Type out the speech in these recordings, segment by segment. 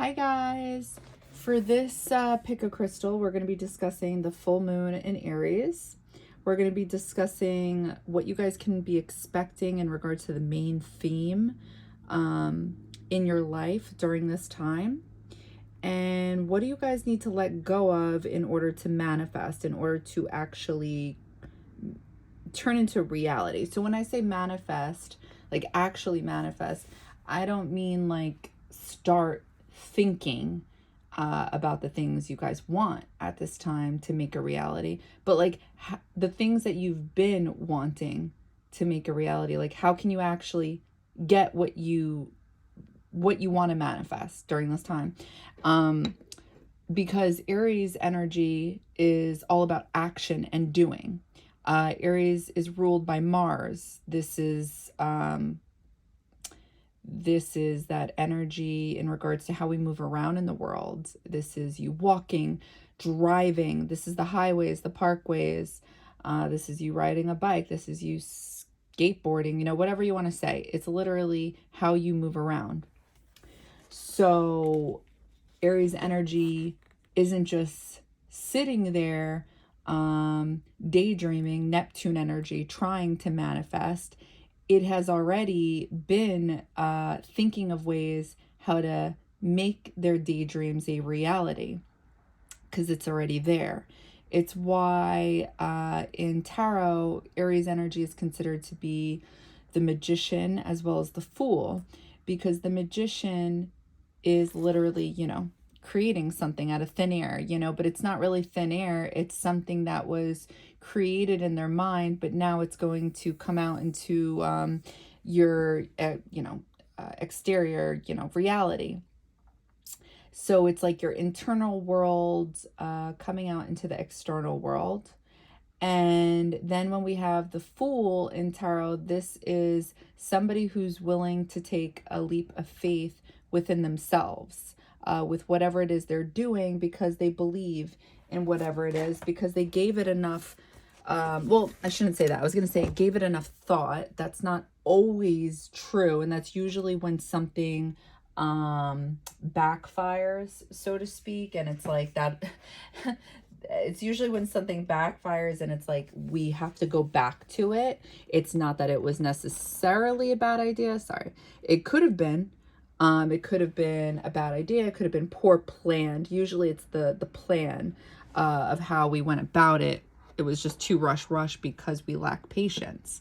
Hi guys! For this pick a crystal, we're going to be discussing the full moon in Aries. We're going to be discussing what you guys can be expecting in regards to the main theme in your life during this time. And what do you guys need to let go of in order to manifest, in order to actually turn into reality. So when I say manifest, like actually manifest, I don't mean like start thinking about the things you guys want at this time to make a reality, but like the things that you've been wanting to make a reality. Like how can you actually get what you want to manifest during this time? Because Aries energy is all about action and doing. Aries is ruled by Mars. This is that energy in regards to how we move around in the world. This is you walking, driving. This is the highways, the parkways. This is you riding a bike. This is you skateboarding, you know, whatever you want to say. It's literally how you move around. So Aries energy isn't just sitting there daydreaming, Neptune energy, trying to manifest. It has already been thinking of ways how to make their daydreams a reality because it's already there. It's why in tarot, Aries energy is considered to be the magician as well as the fool, because the magician is literally, you know, creating something out of thin air, you know, but it's not really thin air. It's something that was created in their mind, but now it's going to come out into your, exterior, reality. So it's like your internal world coming out into the external world. And then when we have the Fool in tarot, this is somebody who's willing to take a leap of faith within themselves with whatever it is they're doing, because they believe in whatever it is, because they gave it enough. Well, I shouldn't say that. I was going to say gave it enough thought. That's not always true. And that's usually when something backfires, so to speak. And it's like that. It's usually when something backfires and it's like we have to go back to it. It's not that it was necessarily a bad idea. Sorry. It could have been. It could have been a bad idea. It could have been poor planned. Usually it's the plan of how we went about it. It was just too rush because we lack patience.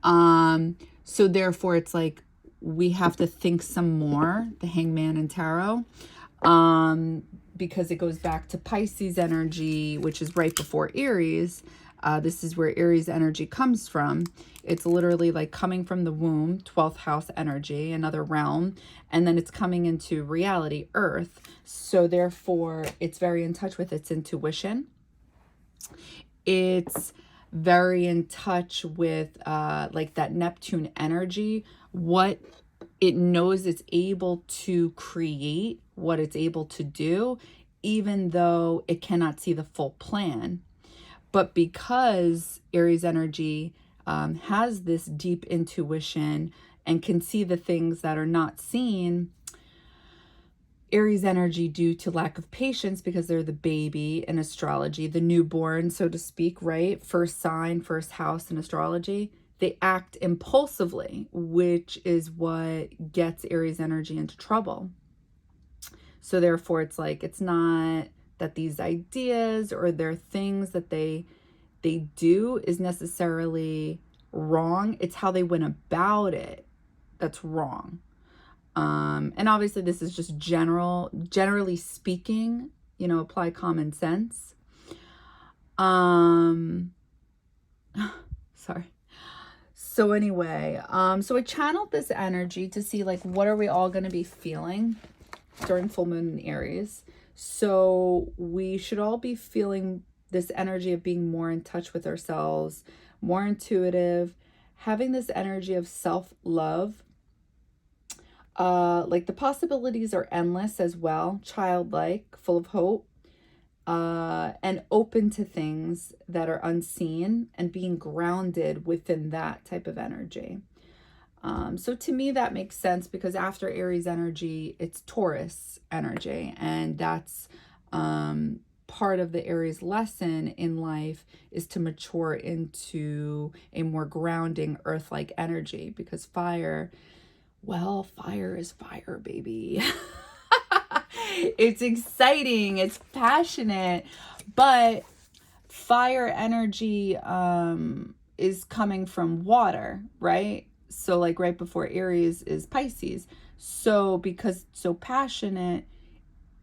So therefore it's like we have to think some more, the Hangman in tarot. Because it goes back to Pisces energy, which is right before Aries. This is where Aries energy comes from. It's literally like coming from the womb, 12th house energy, another realm, and then it's coming into reality, Earth. So therefore, it's very in touch with its intuition. It's very in touch with like that Neptune energy, what it knows it's able to create, what it's able to do, even though it cannot see the full plan. But because Aries energy has this deep intuition and can see the things that are not seen, Aries energy, due to lack of patience, because they're the baby in astrology, the newborn, so to speak, right? First sign, first house in astrology. They act impulsively, which is what gets Aries energy into trouble. So therefore, it's like, it's not that these ideas or their things that they do is necessarily wrong. It's how they went about it that's wrong. And obviously this is just generally speaking, you know, apply common sense. Sorry. So anyway, so I channeled this energy to see like, what are we all going to be feeling during full moon in Aries? So we should all be feeling this energy of being more in touch with ourselves, more intuitive, having this energy of self-love. Like the possibilities are endless as well, childlike, full of hope, and open to things that are unseen, and being grounded within that type of energy. So to me, that makes sense because after Aries energy, it's Taurus energy. And that's part of the Aries lesson in life, is to mature into a more grounding earth-like energy, because fire, well, fire is fire, baby. It's exciting, it's passionate, but fire energy is coming from water, right? So like right before Aries is Pisces. So because it's so passionate,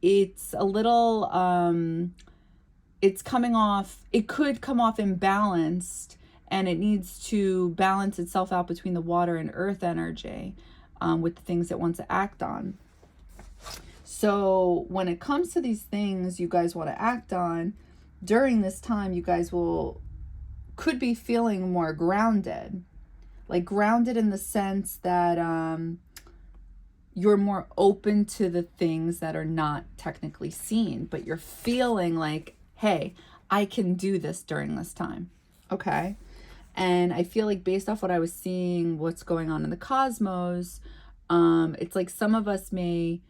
it's a little it's coming off, it could come off imbalanced, and it needs to balance itself out between the water and earth energy with the things it wants to act on. So when it comes to these things you guys want to act on during this time, you guys could be feeling more grounded. Like grounded in the sense that you're more open to the things that are not technically seen, but you're feeling like, hey, I can do this during this time. Okay. And I feel like based off what I was seeing, what's going on in the cosmos, it's like some of us may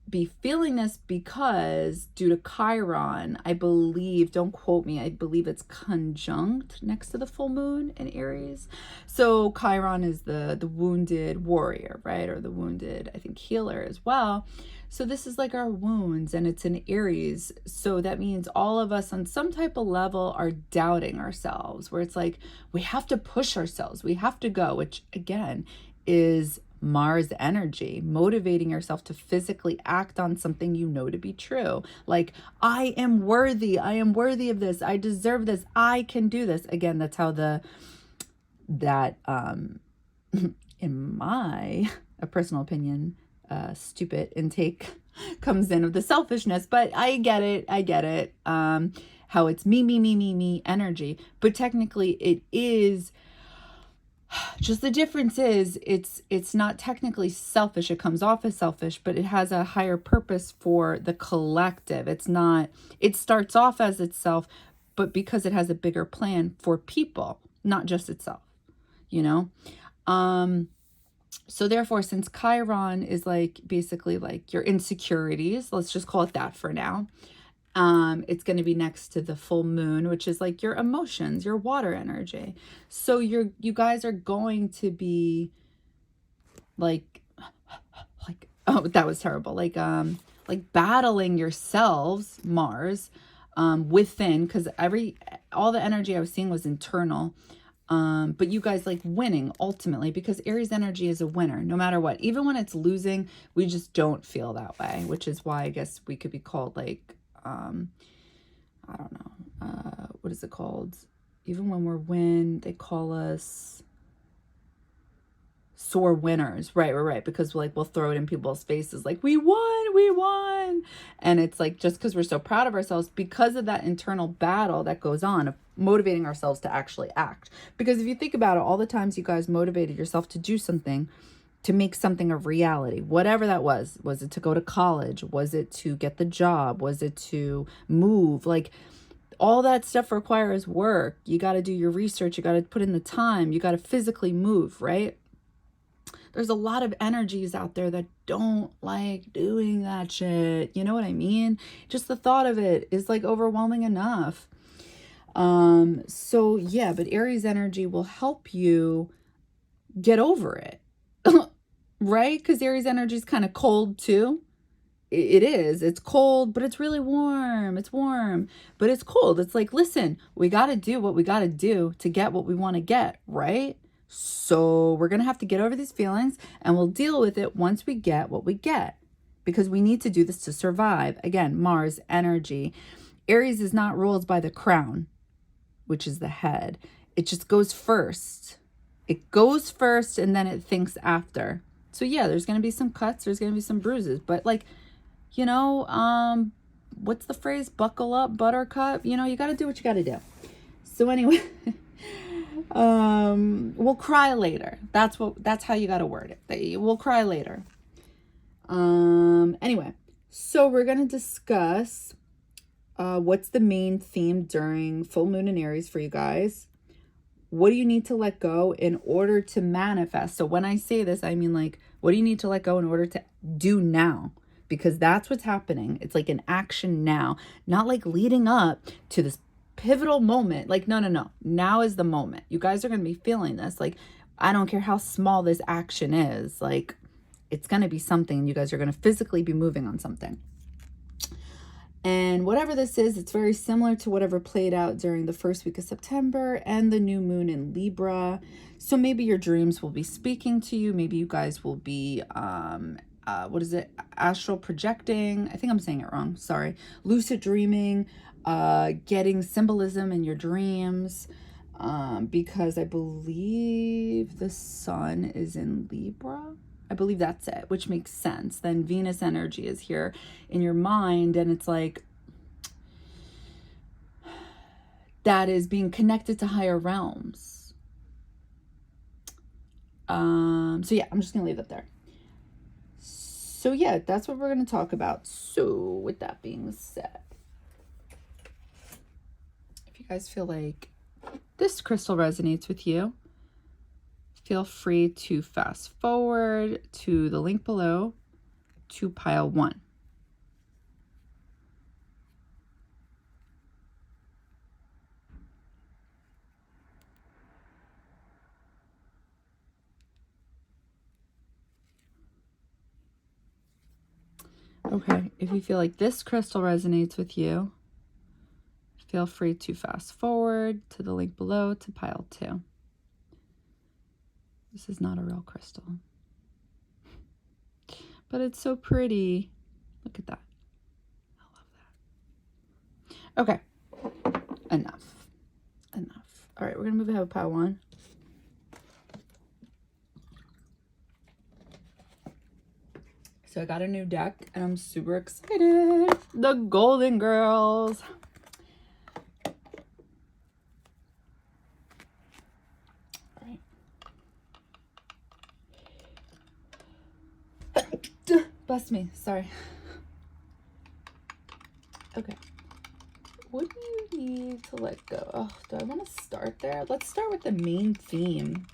be feeling this because due to Chiron, I believe, don't quote me, I believe it's conjunct next to the full moon in Aries. So Chiron is the wounded warrior, right? Or the wounded, I think, healer as well. So this is like our wounds, and it's in Aries. So that means all of us on some type of level are doubting ourselves, where it's like we have to push ourselves, we have to go, which again is Mars energy, motivating yourself to physically act on something you know to be true. Like, I am worthy of this, I deserve this, I can do this. Again, that's how in my personal opinion, stupid intake comes in of the selfishness, but I get it. How it's me energy, but technically it is. Just the difference is it's not technically selfish. It comes off as selfish, but it has a higher purpose for the collective. It's not, it starts off as itself, but because it has a bigger plan for people, not just itself, you know? So therefore, since Chiron is like basically like your insecurities, let's just call it that for now. It's going to be next to the full moon, which is like your emotions, your water energy. So you guys are going to be like, oh, that was terrible. Like battling yourselves, Mars, within, because all the energy I was seeing was internal. But you guys like winning ultimately, because Aries energy is a winner no matter what. Even when it's losing, we just don't feel that way, which is why I guess we could be called like, I don't know, what is it called? Even when we're they call us sore winners. Right. Because like we'll throw it in people's faces like, we won. And it's like, just because we're so proud of ourselves, because of that internal battle that goes on of motivating ourselves to actually act. Because if you think about it, all the times you guys motivated yourself to do something, to make something a reality, whatever that was it to go to college? Was it to get the job? Was it to move? Like all that stuff requires work. You got to do your research. You got to put in the time. You got to physically move, right? There's a lot of energies out there that don't like doing that shit. You know what I mean? Just the thought of it is like overwhelming enough. So yeah, but Aries energy will help you get over it. Right? Because Aries energy is kind of cold too. It is. It's cold, but it's really warm. It's warm, but it's cold. It's like, listen, we got to do what we got to do to get what we want to get, right? So we're going to have to get over these feelings, and we'll deal with it once we get what we get, because we need to do this to survive. Again, Mars energy. Aries is not ruled by the crown, which is the head. It just goes first. It goes first, and then it thinks after. So yeah, there's going to be some cuts, there's going to be some bruises, but like, you know, what's the phrase? Buckle up, buttercup. You know, you got to do what you got to do. So anyway, we'll cry later. That's how you got to word it. We'll cry later. Anyway, so we're going to discuss what's the main theme during full moon in Aries for you guys. what do you need to let go in order to manifest? So when I say this, I mean like, what do you need to let go in order to do now? Because that's what's happening. It's like an action now, not like leading up to this pivotal moment. Like, no, no, no. Now is the moment. You guys are going to be feeling this. Like, I don't care how small this action is. Like, it's going to be something. You guys are going to physically be moving on something. And whatever this is, it's very similar to whatever played out during the first week of September and the new moon in Libra. So maybe your dreams will be speaking to you. Maybe you guys will be, what is it? Astral projecting. I think I'm saying it wrong. Sorry. Lucid dreaming, getting symbolism in your dreams. Because I believe the sun is in Libra. I believe that's it, which makes sense. Then Venus energy is here in your mind, and it's like that is being connected to higher realms. So yeah, I'm just gonna leave it there. So yeah, that's what we're gonna talk about. So with that being said, if you guys feel like this crystal resonates with you, feel free to fast forward to the link below to pile 1. Okay, if you feel like this crystal resonates with you, feel free to fast forward to the link below to pile 2. This is not a real crystal, but it's so pretty. Look at that. I love that. Okay, enough. All right, we're gonna move ahead with pile 1. So I got a new deck and I'm super excited. The Golden Girls. All right. Bless me, sorry. Okay. What do you need to let go? Oh, do I want to start there? Let's start with the main theme.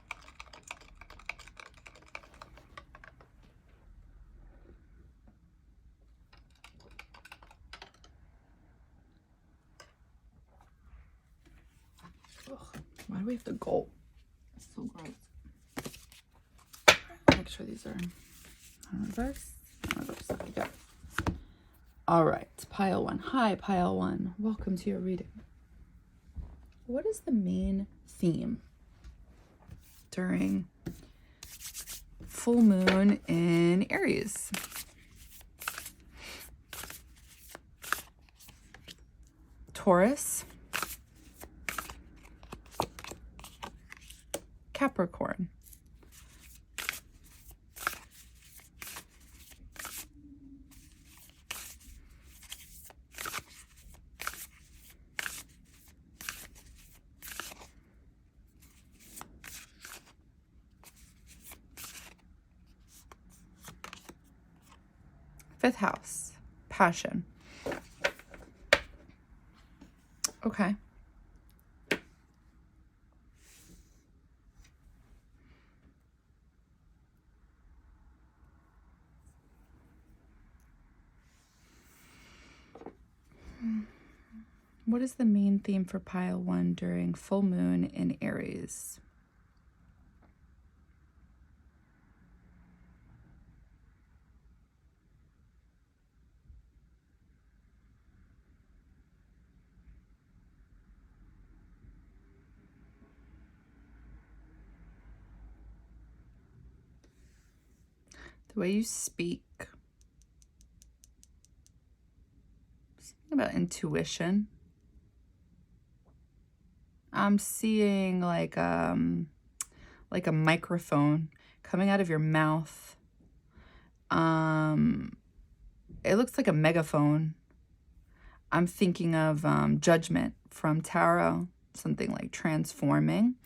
Why do we have to gulp? It's so gross. Make sure these are in reverse. There we go. All right, pile 1. Hi, pile 1. Welcome to your reading. What is the main theme during full moon in Aries? Taurus, Capricorn, fifth house, passion. Okay. What is the main theme for pile 1 during full moon in Aries? The way you speak. Something about intuition. I'm seeing like a microphone coming out of your mouth. It looks like a megaphone. I'm thinking of Judgment from Tarot, something like transforming.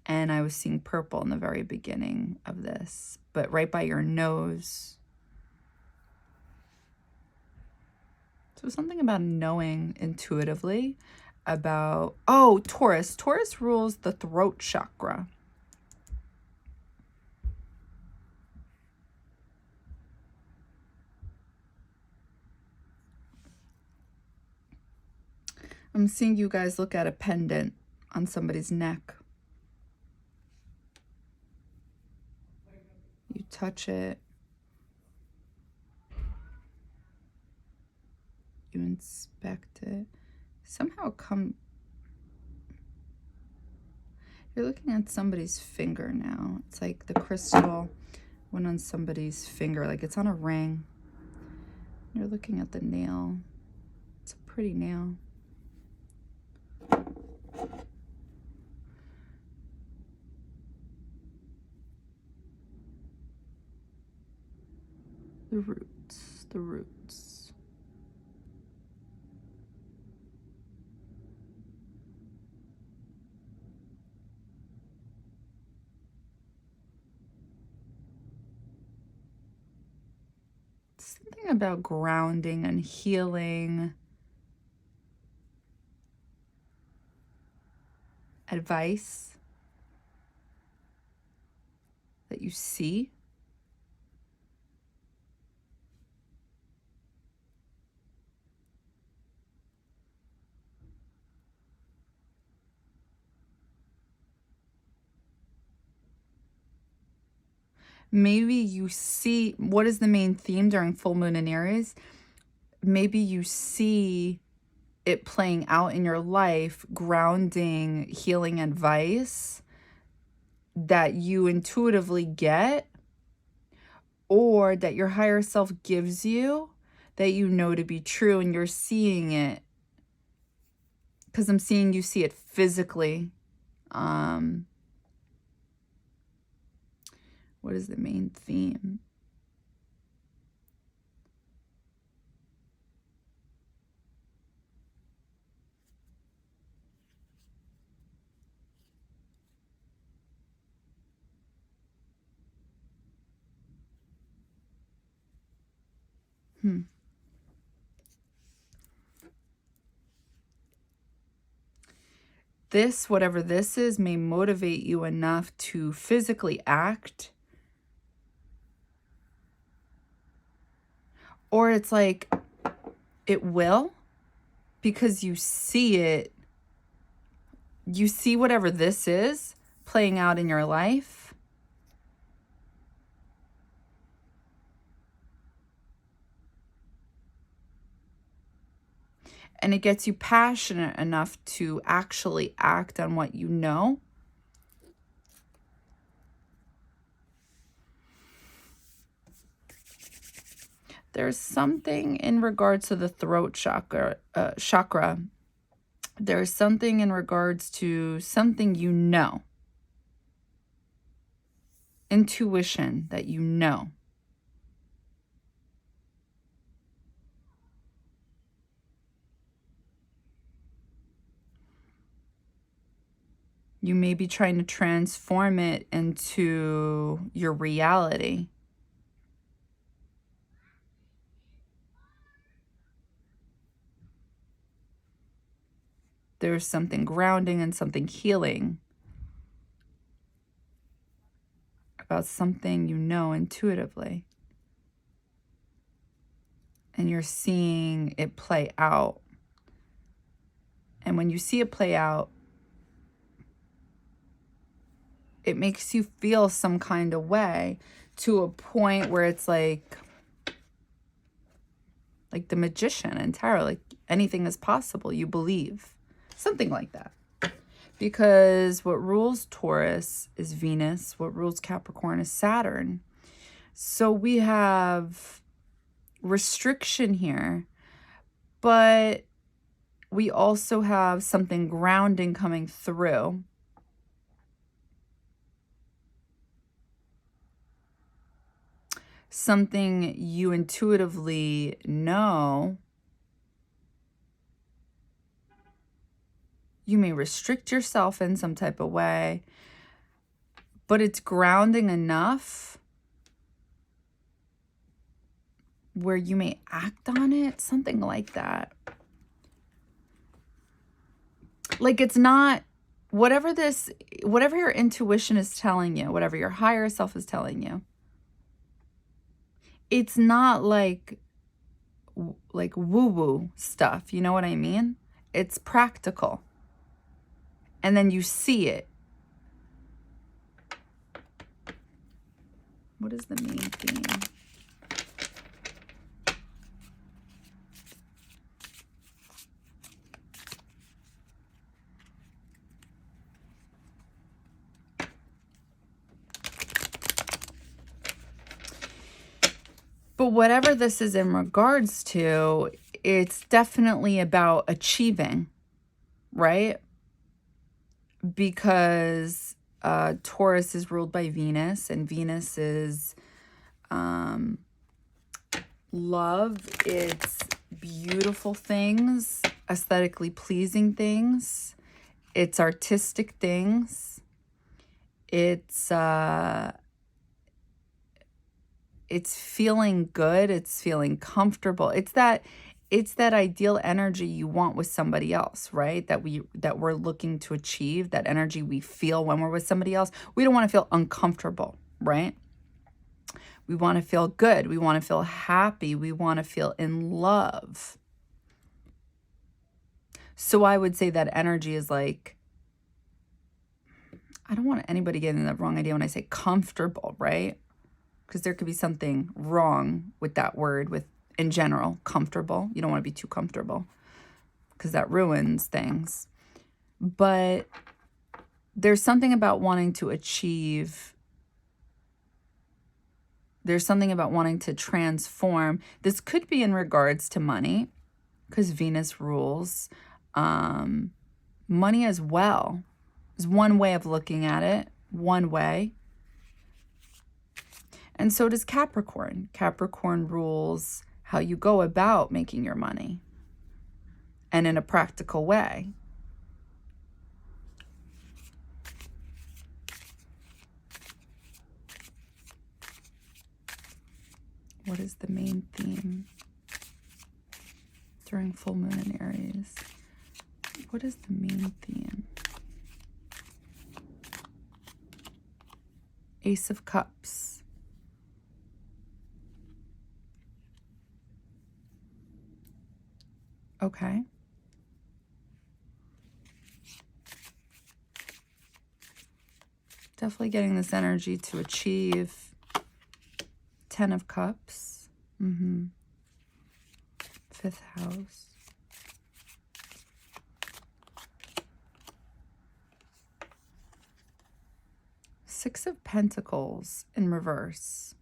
And I was seeing purple in the very beginning of this, but right by your nose. So something about knowing intuitively. about, oh, Taurus. Taurus rules the throat chakra. I'm seeing you guys look at a pendant on somebody's neck. You touch it. You inspect it. Somehow you're looking at somebody's finger now. It's like the crystal went on somebody's finger, like it's on a ring. You're looking at the nail. It's a pretty nail. The roots, the roots. Something about grounding and healing. Advice that you see. Maybe you see, what is the main theme during full moon in Aries? Maybe you see it playing out in your life, grounding, healing advice that you intuitively get, or that your higher self gives you, that you know to be true, and you're seeing it. Because I'm seeing you see it physically. What is the main theme? This, whatever this is, may motivate you enough to physically act. Or it's like, it will, because you see it. You see whatever this is playing out in your life. And it gets you passionate enough to actually act on what you know. There's something in regards to the throat chakra. There's something in regards to something you know. Intuition that you know. You may be trying to transform it into your reality. There's something grounding and something healing about something you know intuitively. And you're seeing it play out. And when you see it play out, it makes you feel some kind of way, to a point where it's like the magician and tarot, like anything is possible, you believe. Something like that. Because what rules Taurus is Venus, what rules Capricorn is Saturn. So we have restriction here, but we also have something grounding coming through. Something you intuitively know. You may restrict yourself in some type of way, but it's grounding enough where you may act on it, something like that. Like, it's not, whatever your intuition is telling you, whatever your higher self is telling you, it's not like woo-woo stuff. You know what I mean? It's practical. And then you see it. What is the main theme? But whatever this is in regards to, it's definitely about achieving, right? Because Taurus is ruled by Venus, and Venus is love. It's beautiful things, aesthetically pleasing things. It's artistic things. It's feeling good. It's feeling comfortable. It's that ideal energy you want with somebody else, right? That we're looking to achieve, that energy we feel when we're with somebody else. We don't want to feel uncomfortable, right? We want to feel good. We want to feel happy. We want to feel in love. So I would say that energy is like, I don't want anybody getting the wrong idea when I say comfortable, right? Because there could be something wrong with that word, with, in general, comfortable. You don't want to be too comfortable because that ruins things. But there's something about wanting to achieve. There's something about wanting to transform. This could be in regards to money, because Venus rules money as well. Is one way of looking at it, one way. And so does Capricorn. Capricorn rules how you go about making your money, and in a practical way. What is the main theme during full moon in Aries? What is the main theme? Ace of Cups. Okay. Definitely getting this energy to achieve. 10 of Cups. Fifth house. Six of Pentacles in reverse.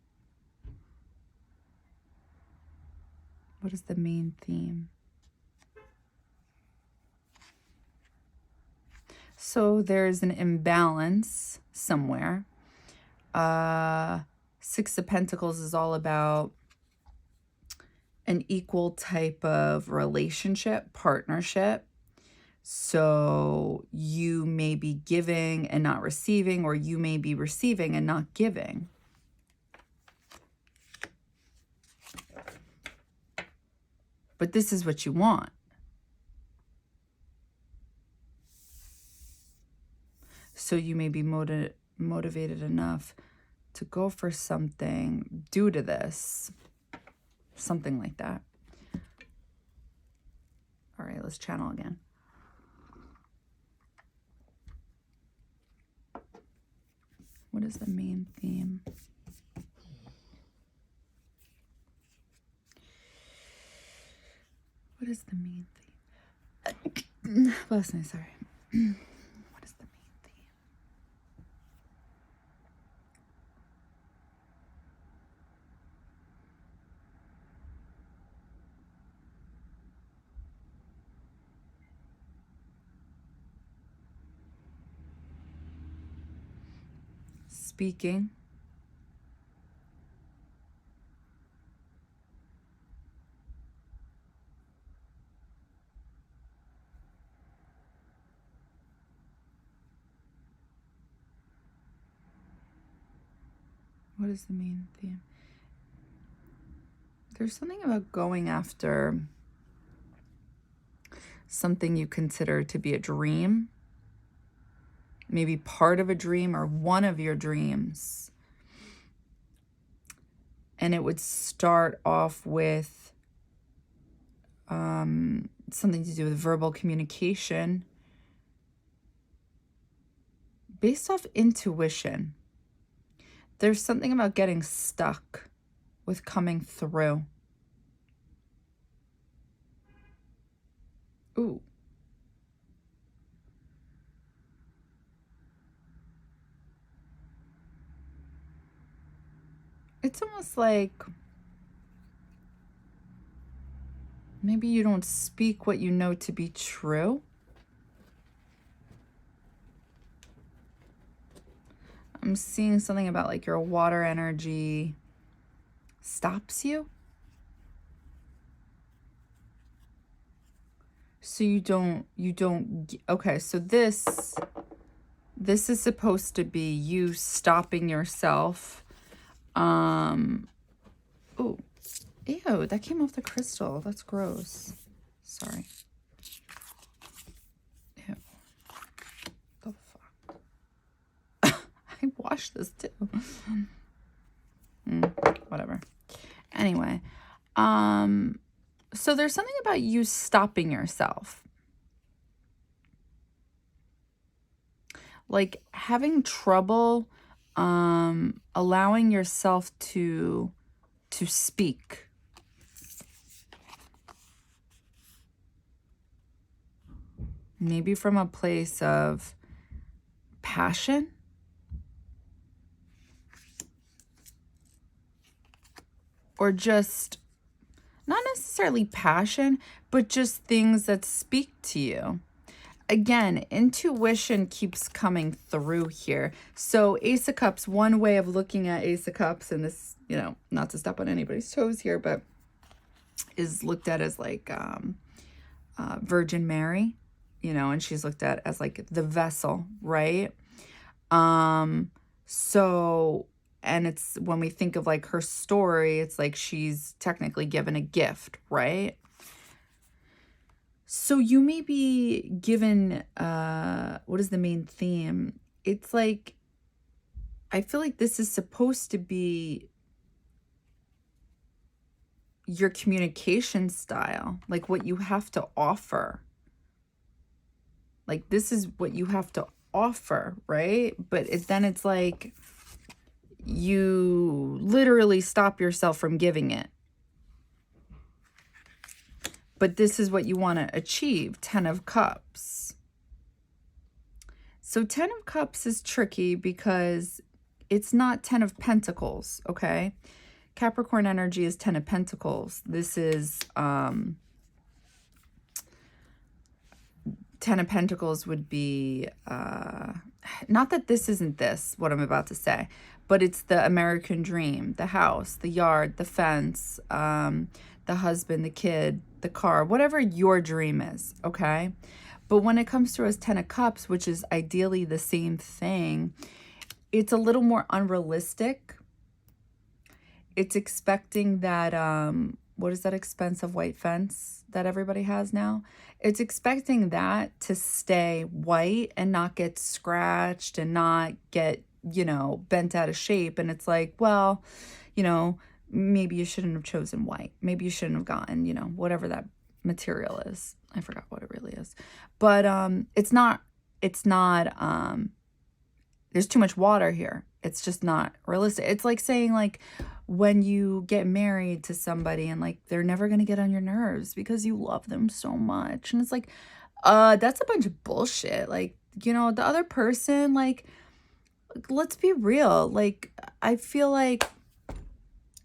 What is the main theme? So there's an imbalance somewhere. Six of Pentacles is all about an equal type of relationship, partnership. So you may be giving and not receiving, or you may be receiving and not giving. But this is what you want. So you may be motivated enough to go for something due to this. Something like that. All right, let's channel again. What is the main theme? What is the main theme? Bless me, sorry. What is the main theme? Speaking. What is the main theme? There's something about going after something you consider to be a dream, maybe part of a dream or one of your dreams. And it would start off with something to do with verbal communication based off intuition. There's something about getting stuck with coming through. Ooh. It's almost like maybe you don't speak what you know to be true. I'm seeing something about like your water energy stops you. So you don't, okay, so this is supposed to be you stopping yourself. Ooh, ew, that came off the crystal. That's gross. Sorry. Ew. The fuck? I washed this too. Whatever. Anyway, so there's something about you stopping yourself. Like having trouble allowing yourself to speak. Maybe from a place of passion. Or just, not necessarily passion, but just things that speak to you. Again, intuition keeps coming through here. So Ace of Cups, one way of looking at Ace of Cups, and this, you know, not to step on anybody's toes here, but is looked at as like Virgin Mary, you know, and she's looked at as like the vessel, right? So, and it's when we think of like her story, it's like she's technically given a gift, right? So you may be given, what is the main theme? It's like, I feel like this is supposed to be your communication style, like what you have to offer. Like this is what you have to offer, right? But then it's like you literally stop yourself from giving it. But this is what you want to achieve, 10 of Cups. So 10 of Cups is tricky because it's not 10 of Pentacles, okay? Capricorn energy is 10 of Pentacles. This is 10 of Pentacles would be, not that this isn't this, what I'm about to say, but it's the American dream, the house, the yard, the fence, the husband, the kid, the car, whatever your dream is, okay? But when it comes to as 10 of Cups, which is ideally the same thing, it's a little more unrealistic. It's expecting that, what is that expensive white fence that everybody has now? It's expecting that to stay white and not get scratched and not get, you know, bent out of shape. And it's like, well, you know, maybe you shouldn't have chosen white. Maybe you shouldn't have gotten, you know, whatever that material is. I forgot what it really is. But it's not, there's too much water here. It's just not realistic. It's like saying like when you get married to somebody and like they're never going to get on your nerves because you love them so much. And it's like, that's a bunch of bullshit. Like, you know, the other person, like, let's be real. Like, I feel like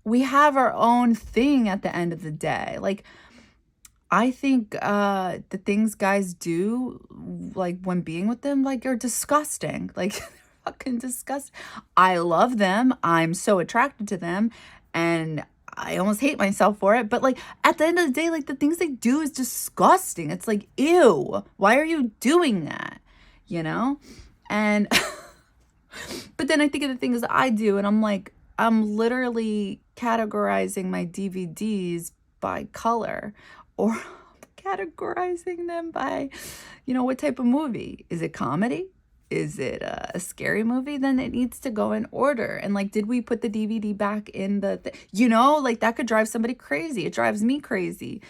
we have our own thing at the end of the day. Like, I think the things guys do, like when being with them, like are disgusting. Like fucking disgusting. I love them. I'm so attracted to them. And I almost hate myself for it. But like at the end of the day, like the things they do is disgusting. It's like, ew, why are you doing that? You know? And, but then I think of the things that I do and I'm like, I'm literally categorizing my DVDs by color or categorizing them by, you know, what type of movie. Is it comedy? Is it a scary movie? Then it needs to go in order. And like, did we put the DVD back in the, you know, like that could drive somebody crazy. It drives me crazy.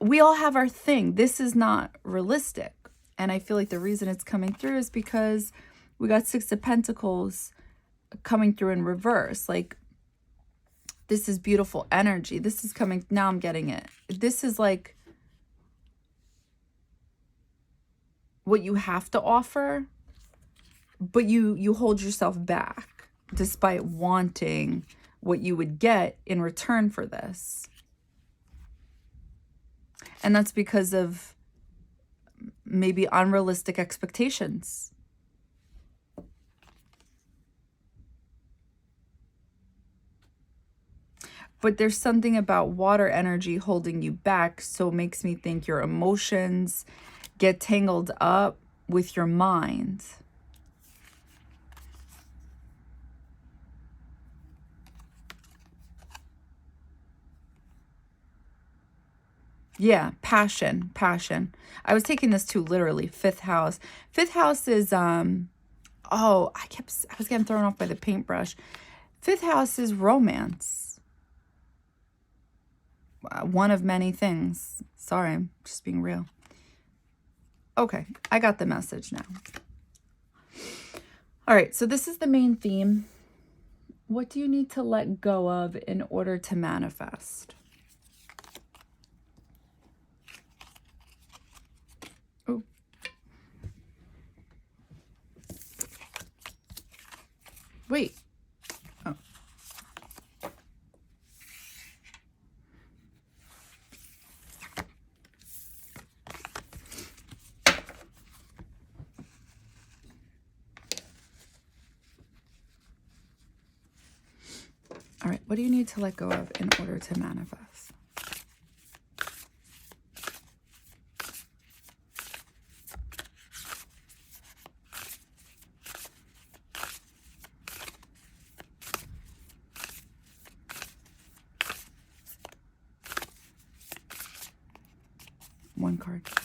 We all have our thing. This is not realistic. And I feel like the reason it's coming through is because we got Six of Pentacles coming through in reverse. Like, this is beautiful energy. This is coming, now I'm getting it. This is like what you have to offer, but you hold yourself back despite wanting what you would get in return for this. And that's because of maybe unrealistic expectations. But there's something about water energy holding you back, so it makes me think your emotions get tangled up with your mind. Yeah, passion. I was taking this too literally. Fifth house. Fifth house is, I was getting thrown off by the paintbrush. Fifth house is romance. One of many things. Sorry, I'm just being real. Okay, I got the message now. All right, so this is the main theme. What do you need to let go of in order to manifest? Oh. Wait. Oh. All right, what do you need to let go of in order to manifest? One card, please.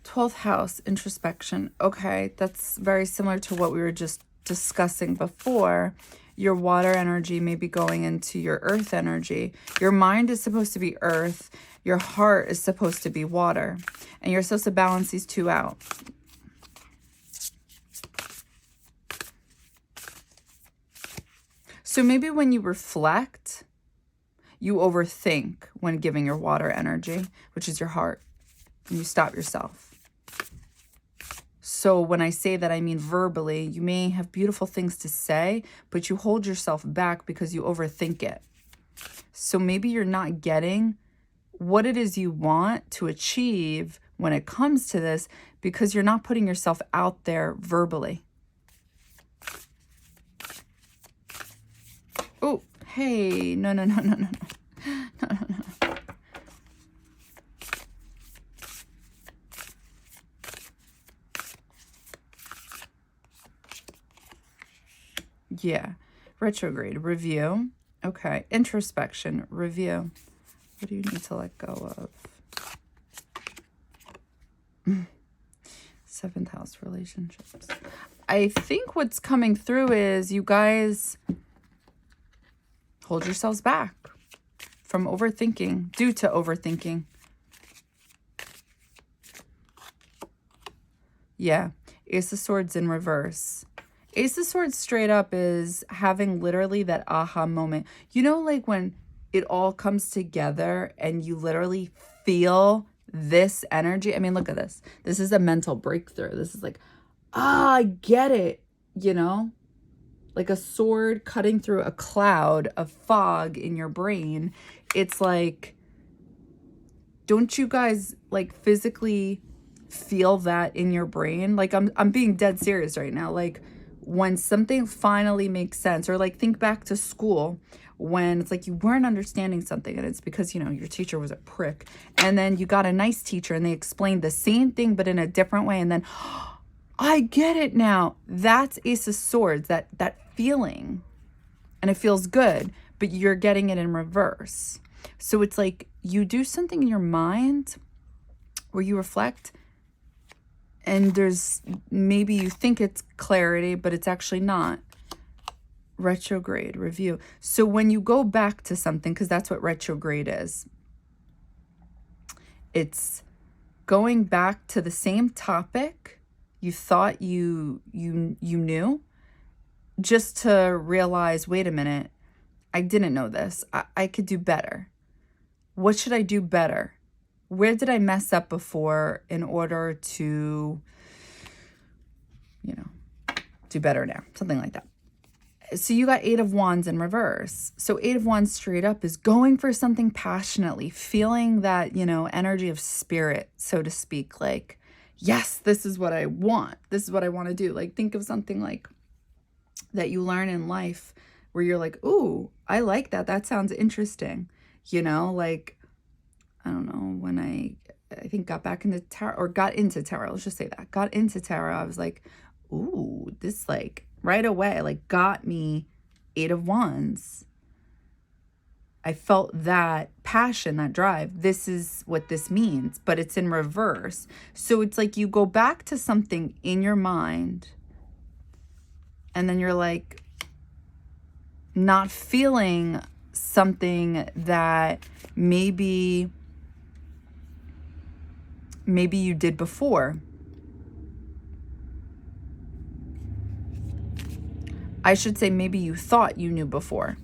12th house, introspection. Okay, that's very similar to what we were just discussing before. Your water energy may be going into your earth energy. Your mind is supposed to be earth. Your heart is supposed to be water. And you're supposed to balance these two out. So maybe when you reflect, you overthink when giving your water energy, which is your heart, and you stop yourself. So when I say that, I mean verbally. You may have beautiful things to say, but you hold yourself back because you overthink it. So maybe you're not getting what it is you want to achieve when it comes to this because you're not putting yourself out there verbally. Oh, hey, no. Yeah, retrograde, review. Okay, introspection, review. What do you need to let go of? 7th house, relationships. I think what's coming through is you guys hold yourselves back from overthinking, due to overthinking. Yeah, Ace of Swords in reverse. Ace of Swords straight up is having literally that aha moment. You know, like when it all comes together and you literally feel this energy. I mean, look at this. This is a mental breakthrough. This is like, I get it, you know? Like a sword cutting through a cloud of fog in your brain. It's like, don't you guys like physically feel that in your brain? Like I'm being dead serious right now. Like when something finally makes sense, or like think back to school when it's like you weren't understanding something and it's because, you know, your teacher was a prick, and then you got a nice teacher and they explained the same thing but in a different way, and then I get it now. That's Ace of Swords, that feeling. And it feels good, but you're getting it in reverse. So it's like you do something in your mind where you reflect, and there's maybe you think it's clarity, but it's actually not. Retrograde, review. So when you go back to something, because that's what retrograde is, it's going back to the same topic you thought you knew, just to realize, wait a minute, I didn't know this. I could do better. What should I do better? Where did I mess up before in order to, do better now? Something like that. So you got 8 of Wands in reverse. So 8 of Wands straight up is going for something passionately, feeling that, energy of spirit, so to speak. Like, yes, this is what I want. This is what I want to do. Like, think of something like that you learn in life where you're like, ooh, I like that. That sounds interesting. Like, I don't know, when I think got back into tarot, or got into tarot, let's just say that. Got into tarot, I was like, ooh, this like right away, like got me 8 of Wands. I felt that passion, that drive. This is what this means, but it's in reverse. So it's like you go back to something in your mind, and then you're like not feeling something that maybe you did before. I should say maybe you thought you knew before.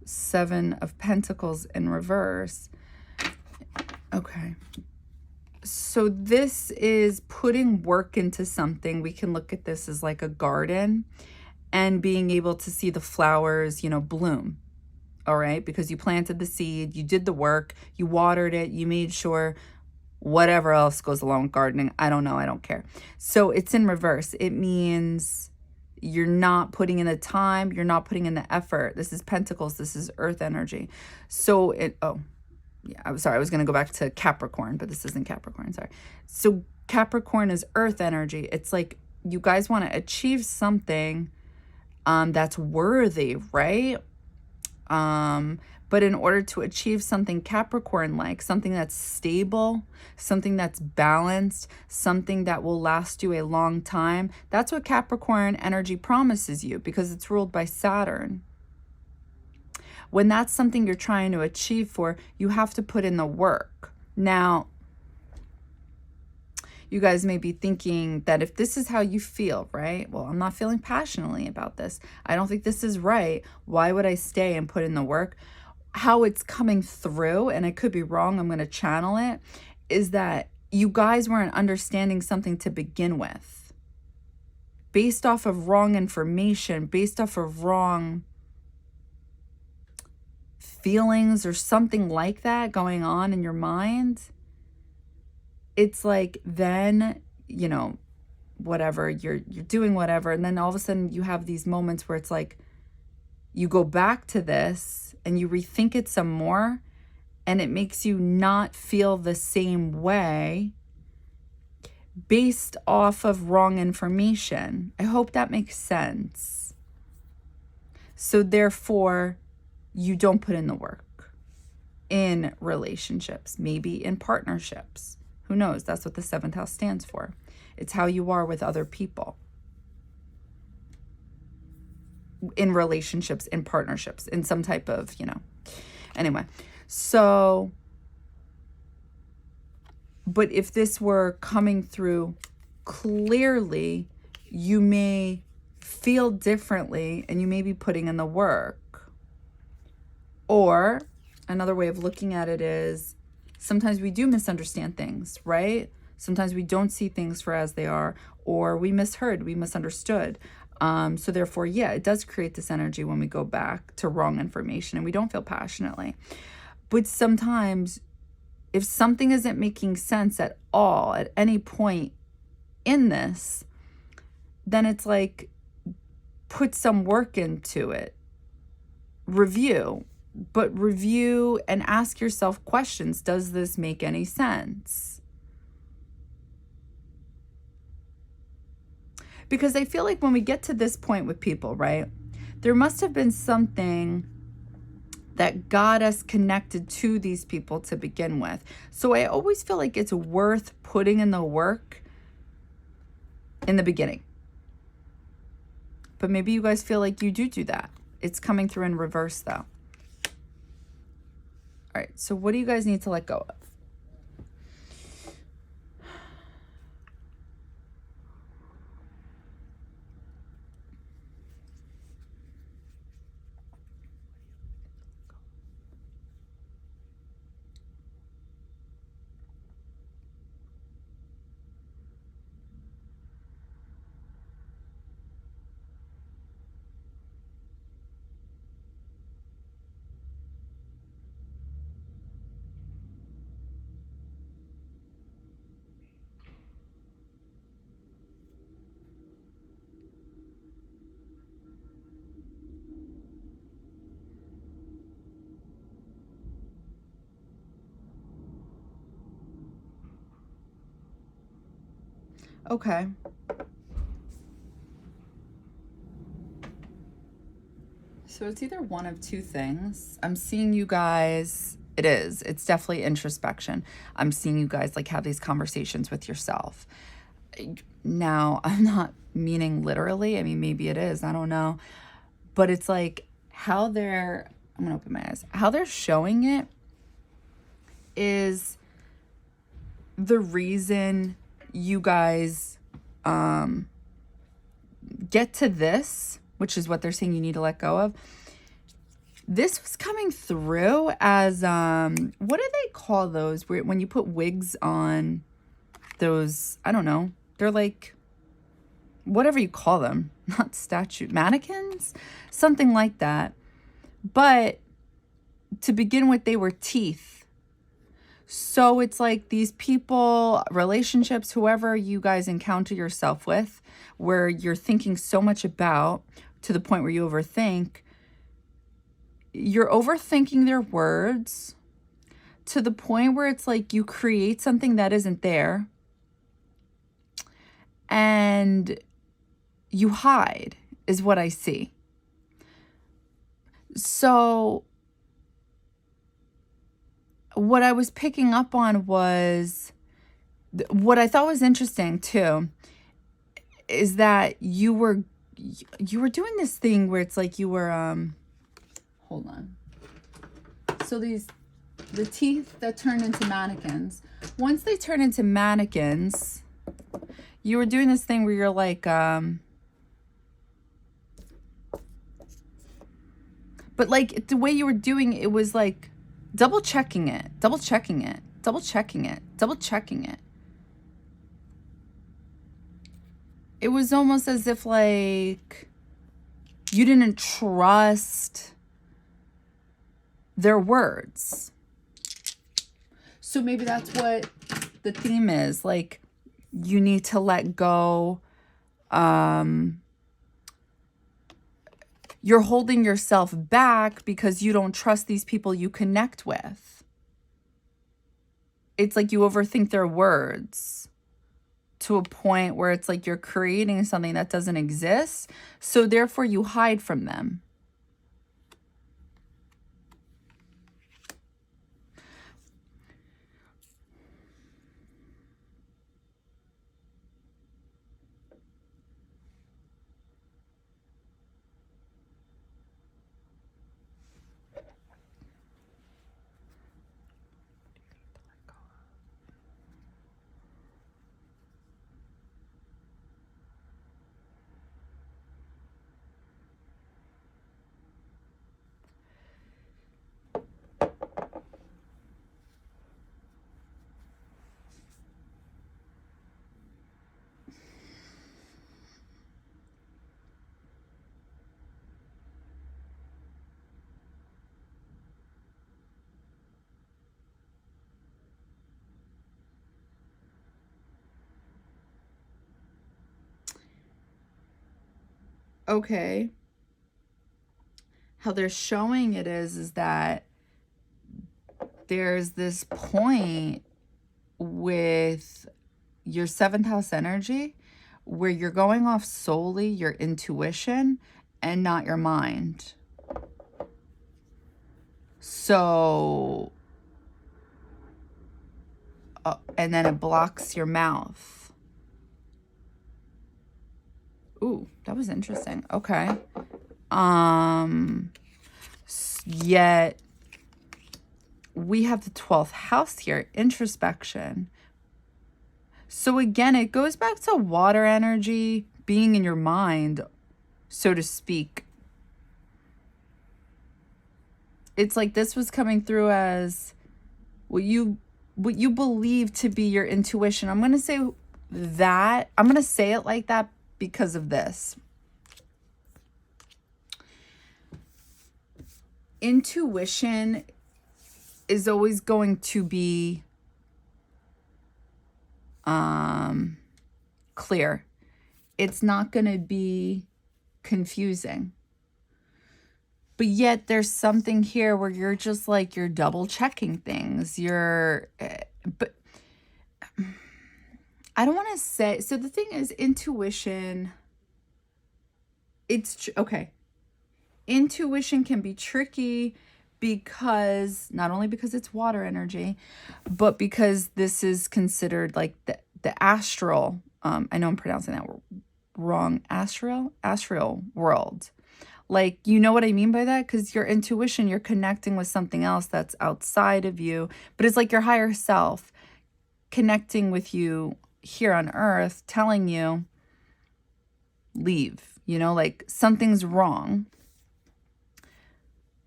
Seven of Pentacles in reverse. Okay. So this is putting work into something. We can look at this as like a garden and being able to see the flowers, bloom. All right. Because you planted the seed, you did the work, you watered it, you made sure whatever else goes along with gardening. I don't know. I don't care. So it's in reverse. It means you're not putting in the time. You're not putting in the effort. This is Pentacles. This is earth energy. So I'm sorry. I was going to go back to Capricorn, but this isn't Capricorn. Sorry. So Capricorn is earth energy. It's like you guys want to achieve something that's worthy, right? But in order to achieve something Capricorn-like, something that's stable, something that's balanced, something that will last you a long time, that's what Capricorn energy promises you, because it's ruled by Saturn. When that's something you're trying to achieve for, you have to put in the work. Now, you guys may be thinking that if this is how you feel, right? Well, I'm not feeling passionately about this. I don't think this is right. Why would I stay and put in the work? How it's coming through, and I could be wrong, I'm going to channel it, is that you guys weren't understanding something to begin with. Based off of wrong information, based off of wrong feelings or something like that going on in your mind, it's like then, whatever, you're doing whatever, and then all of a sudden you have these moments where it's like you go back to this and you rethink it some more, and it makes you not feel the same way based off of wrong information. I hope that makes sense. So therefore, you don't put in the work in relationships, maybe in partnerships. Who knows? That's what the 7th house stands for. It's how you are with other people. In relationships, in partnerships, in some type of, Anyway, so, but if this were coming through clearly, you may feel differently and you may be putting in the work. Or another way of looking at it is sometimes we do misunderstand things, right? Sometimes we don't see things for as they are, or we misheard, we misunderstood. So therefore, yeah, it does create this energy when we go back to wrong information and we don't feel passionately. But sometimes if something isn't making sense at all at any point in this, then it's like, put some work into it. Review, but review and ask yourself questions. Does this make any sense? Because I feel like when we get to this point with people, right, there must have been something that got us connected to these people to begin with. So I always feel like it's worth putting in the work in the beginning. But maybe you guys feel like you do that. It's coming through in reverse though. All right, so what do you guys need to let go of? Okay. So it's either one of two things. I'm seeing you guys, it's definitely introspection. I'm seeing you guys like have these conversations with yourself. Now, I'm not meaning literally. I mean, maybe it is, I don't know. But it's like how I'm gonna open my eyes. How they're showing it is the reason you guys get to this, which is what they're saying you need to let go of. This was coming through as what do they call those when you put wigs on those? I don't know, they're like whatever you call them, not mannequins, something like that. But to begin with, they were teeth. So it's like these people, relationships, whoever you guys encounter yourself with, where you're thinking so much about to the point where you overthink, you're overthinking their words to the point where it's like you create something that isn't there and you hide, is what I see. So what I was picking up on was, what I thought was interesting too, is that you were doing this thing where it's like you were, hold on. So the teeth that turn into mannequins, once they turn into mannequins, you were doing this thing where you're like, but like the way you were doing it was like double checking it. It was almost as if like you didn't trust their words. So maybe that's what the theme is. Like, you need to let go. You're holding yourself back because you don't trust these people you connect with. It's like you overthink their words to a point where it's like you're creating something that doesn't exist. So therefore you hide from them. okay, how they're showing it is that there's this point with your 7th house energy where you're going off solely your intuition and not your mind. So, and then it blocks your mouth. Ooh, that was interesting. Okay. Yet we have the 12th house here, introspection. So again, it goes back to water energy being in your mind, so to speak. It's like this was coming through as what you believe to be your intuition. I'm going to say that. I'm going to say it like that because of this. Intuition is always going to be clear. It's not going to be confusing. But yet there's something here where you're just like, you're double checking things. But I don't want to say, so the thing is, intuition, okay. Intuition can be tricky because, not only because it's water energy, but because this is considered like the astral, I know I'm pronouncing that wrong, astral world. Like, you know what I mean by that? Because your intuition, you're connecting with something else that's outside of you, but it's like your higher self connecting with you here on earth, telling you, leave, like something's wrong.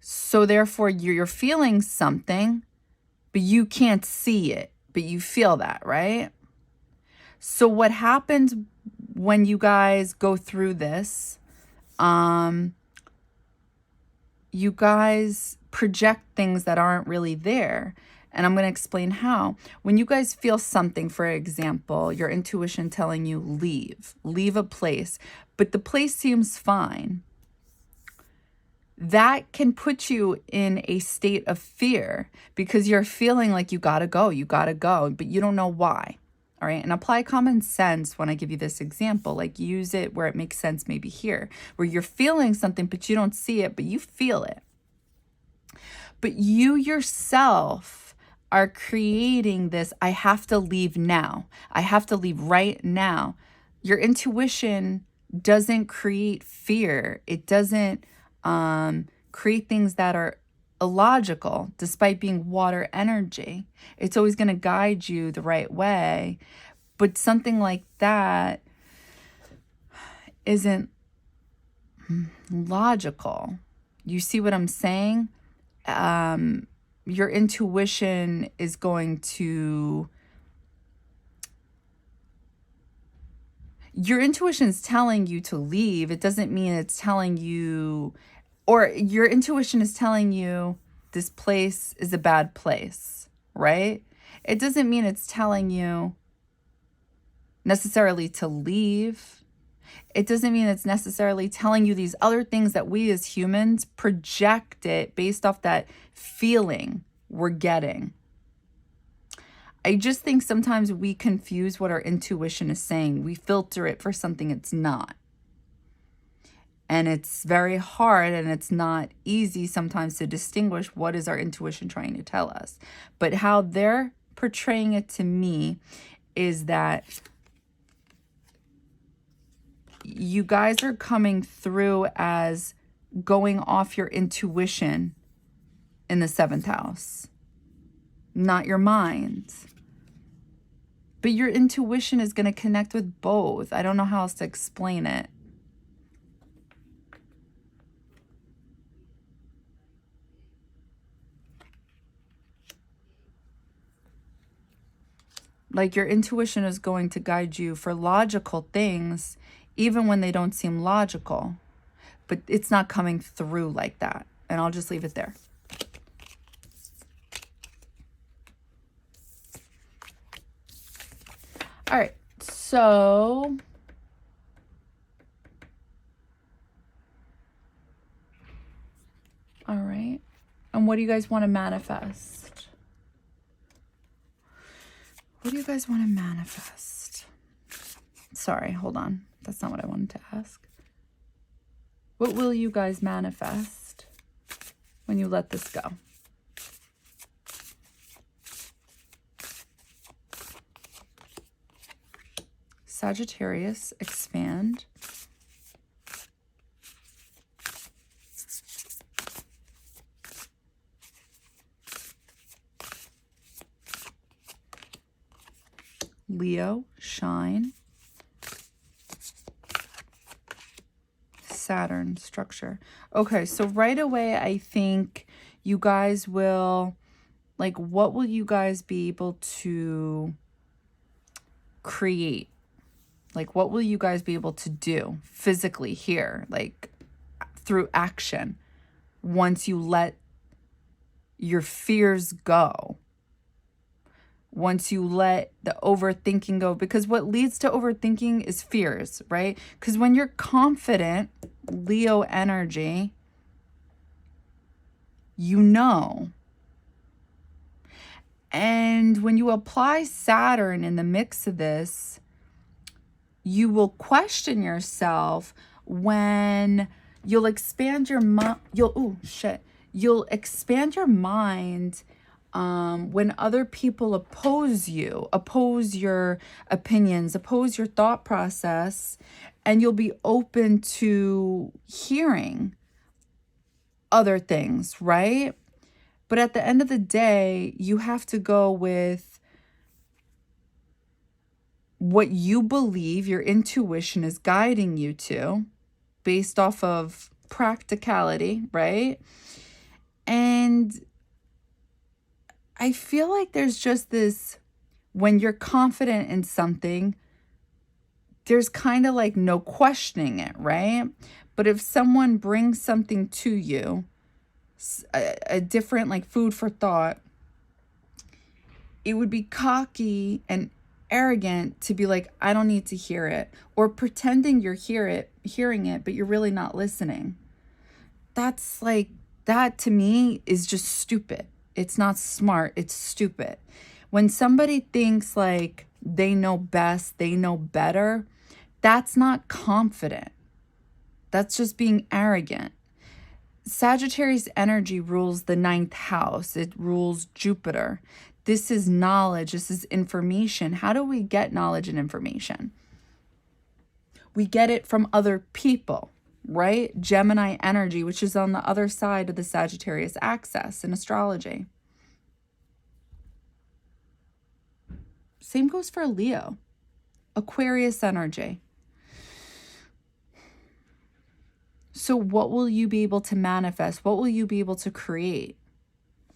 So therefore you're feeling something, but you can't see it, but you feel that, right? So what happens when you guys go through this, you guys project things that aren't really there. And I'm going to explain how. When you guys feel something, for example, your intuition telling you leave a place, but the place seems fine, that can put you in a state of fear because you're feeling like you gotta go, but you don't know why. All right. And apply common sense when I give you this example. Like, use it where it makes sense, maybe here, where you're feeling something, but you don't see it, but you feel it. But you yourself are creating this, I have to leave now. I have to leave right now. Your intuition doesn't create fear. It doesn't create things that are illogical, despite being water energy. It's always going to guide you the right way. But something like that isn't logical. You see what I'm saying? Your intuition is going to... Your intuition is telling you to leave. It doesn't mean it's telling you... Or your intuition is telling you this place is a bad place, right? It doesn't mean it's telling you necessarily to leave. It doesn't mean it's necessarily telling you these other things that we as humans project it based off that feeling we're getting. I just think sometimes we confuse what our intuition is saying. We filter it for something it's not. And it's very hard and it's not easy sometimes to distinguish what is our intuition trying to tell us. But how they're portraying it to me is that you guys are coming through as going off your intuition in the 7th house, not your mind. But your intuition is going to connect with both. I don't know how else to explain it. Like, your intuition is going to guide you for logical things, even when they don't seem logical. But it's not coming through like that. And I'll just leave it there. All right. So All right. And what do you guys want to manifest? What do you guys want to manifest? Sorry, hold on. That's not what I wanted to ask. What will you guys manifest when you let this go? Sagittarius, expand. Leo, shine. Saturn, structure. Okay, so right away, I think you guys will, like, what will you guys be able to create? Like, what will you guys be able to do physically here, like, through action, once you let your fears go? Once you let the overthinking go, because what leads to overthinking is fears, right? Because when you're confident, Leo energy, you know. And when you apply Saturn in the mix of this, you will question yourself when you'll expand your mind. You'll expand your mind when other people oppose you, oppose your opinions, oppose your thought process, and you'll be open to hearing other things, right? But at the end of the day, you have to go with what you believe your intuition is guiding you to based off of practicality, right? And I feel like there's just this, when you're confident in something, there's kind of like no questioning it, right? But if someone brings something to you, a different like food for thought, it would be cocky and arrogant to be like, I don't need to hear it, or pretending you're hearing it, but you're really not listening. That's like, that to me is just stupid. It's not smart. It's stupid. When somebody thinks like they know best, they know better, that's not confident. That's just being arrogant. Sagittarius energy rules the 9th house. It rules Jupiter. This is knowledge. This is information. How do we get knowledge and information? We get it from other people, right? Gemini energy, which is on the other side of the Sagittarius axis in astrology. Same goes for Leo. Aquarius energy. So what will you be able to manifest? What will you be able to create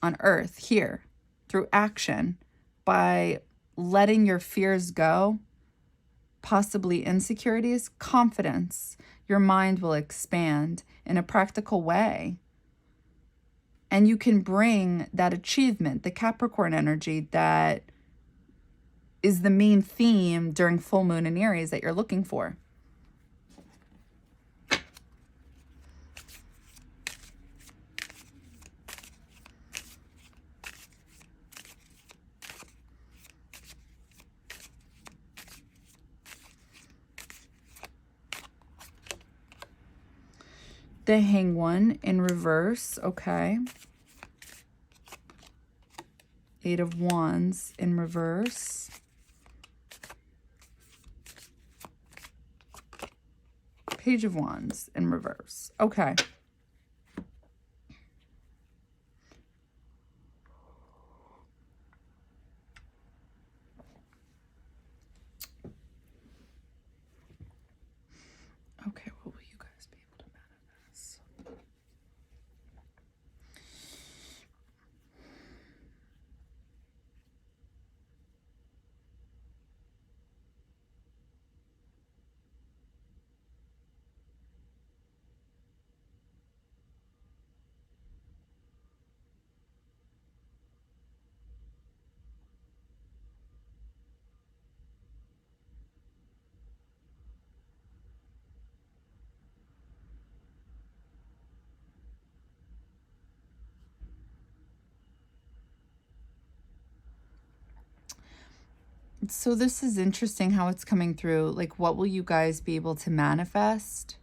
on Earth here through action by letting your fears go? Possibly insecurities, confidence. Your mind will expand in a practical way. And you can bring that achievement, the Capricorn energy that is the main theme during full moon in Aries that you're looking for. The Hanged One in reverse, okay. 8 of Wands in reverse. Page of Wands in reverse, okay. Okay, what will you guys be able to manifest? So this is interesting how it's coming through. Like, what will you guys be able to manifest?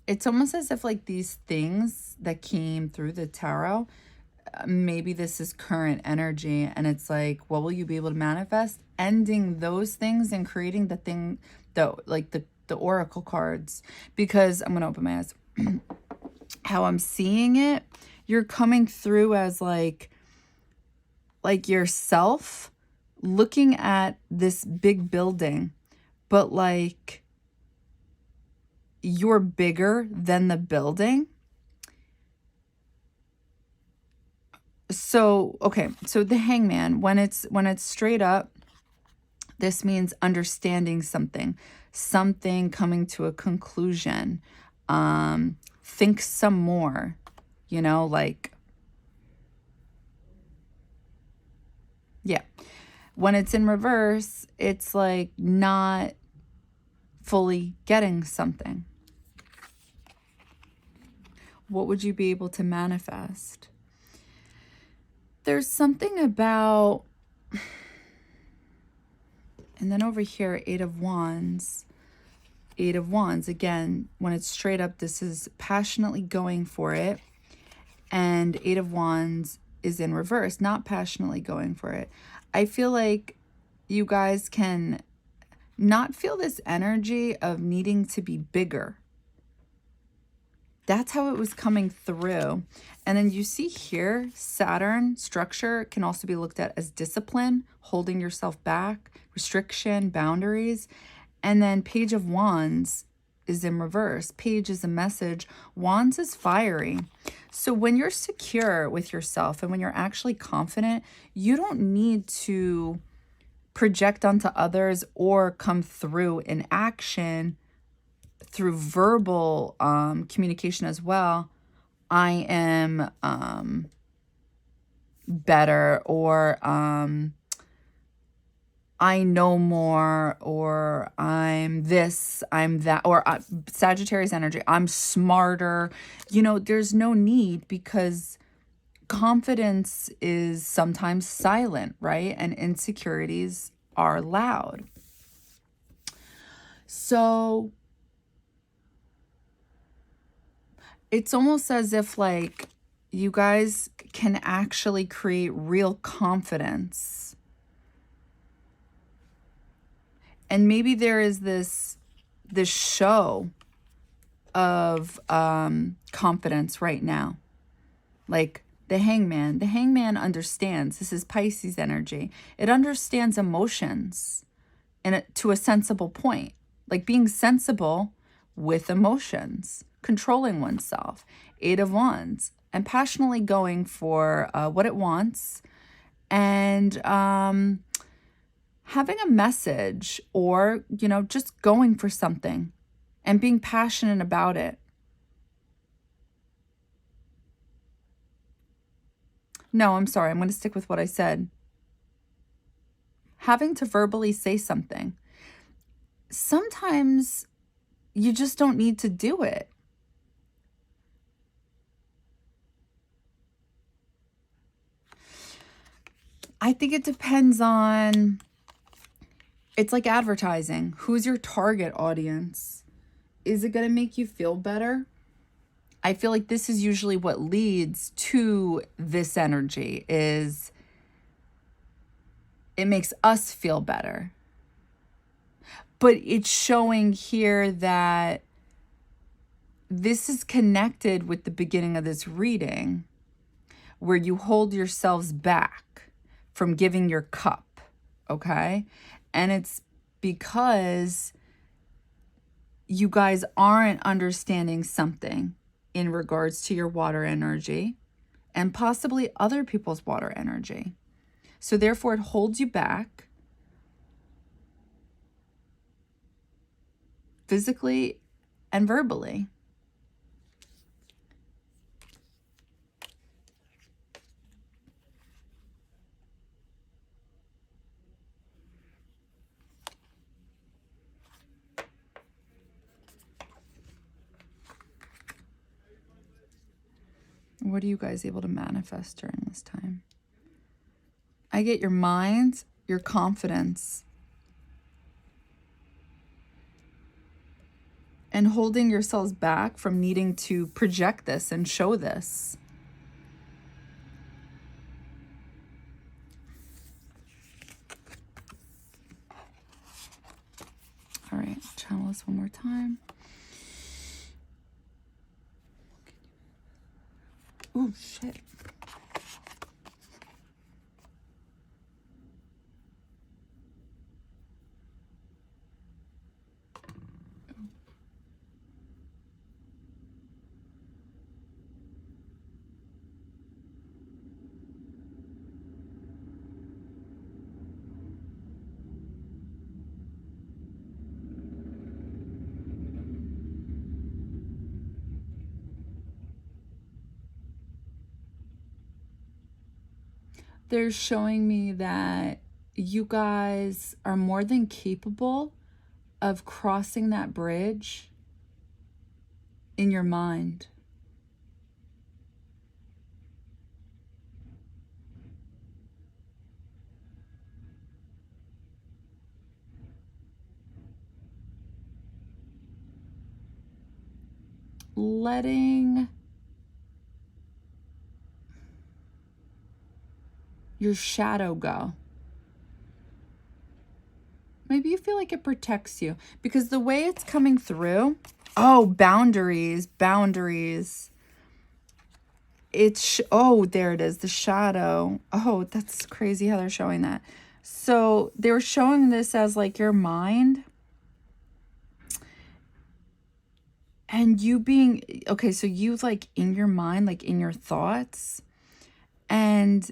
It's almost as if like these things that came through the tarot, maybe this is current energy, and it's like, what will you be able to manifest? Ending those things and creating the thing, the oracle cards. Because I'm gonna open my eyes. How I'm seeing it, you're coming through as like yourself looking at this big building, but like you're bigger than the building. So, okay, so the Hangman, when it's straight up, this means understanding something coming to a conclusion. Think some more, like, yeah. When it's in reverse, it's like not fully getting something. What would you be able to manifest? There's something about, and then over here, Eight of Wands. Eight of Wands, again, when it's straight up, this is passionately going for it. And Eight of Wands is in reverse, not passionately going for it. I feel like you guys can not feel this energy of needing to be bigger. That's how it was coming through. And then you see here, Saturn structure can also be looked at as discipline, holding yourself back, restriction, boundaries. And then Page of Wands is in reverse. Page is a message. Wands is fiery. So when you're secure with yourself and when you're actually confident, you don't need to project onto others or come through in action through verbal communication as well. I am better, or I know more, or I'm this, I'm that, or Sagittarius energy, I'm smarter. There's no need, because confidence is sometimes silent, right? And insecurities are loud. So it's almost as if like you guys can actually create real confidence. And maybe there is this show of confidence right now. Like the Hangman. The Hangman understands. This is Pisces energy. It understands emotions to a sensible point. Like being sensible with emotions. Controlling oneself. Eight of Wands. And passionately going for what it wants. And having a message, or, just going for something and being passionate about it. No, I'm sorry. I'm going to stick with what I said. Having to verbally say something. Sometimes you just don't need to do it. I think it depends on, it's like advertising. Who's your target audience? Is it going to make you feel better? I feel like this is usually what leads to this energy, is it makes us feel better. But it's showing here that this is connected with the beginning of this reading, where you hold yourselves back from giving your cup, okay? And it's because you guys aren't understanding something in regards to your water energy and possibly other people's water energy. So therefore, it holds you back physically and verbally. What are you guys able to manifest during this time? I get your mind, your confidence, and holding yourselves back from needing to project this and show this. All right, channel this one more time. Oh, shit. They're showing me that you guys are more than capable of crossing that bridge in your mind. Letting your shadow go. Maybe you feel like it protects you because the way it's coming through, oh, boundaries. Oh, there it is, the shadow. Oh, that's crazy how they're showing that. So they were showing this as like your mind and you being, okay, so you like in your mind, like in your thoughts, and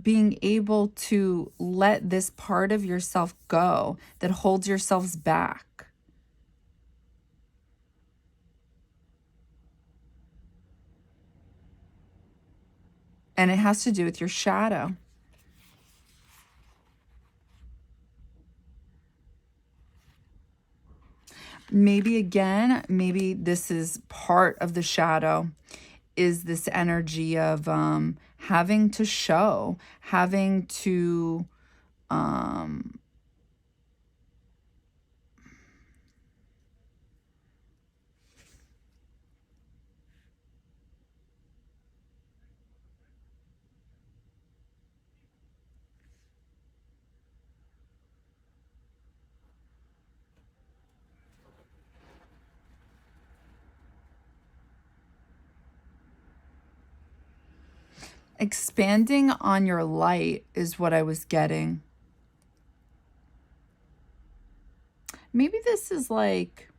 being able to let this part of yourself go that holds yourselves back. And it has to do with your shadow. Maybe again, maybe this is part of the shadow, is this energy of having to show, having to expanding on your light is what I was getting. Maybe this is like,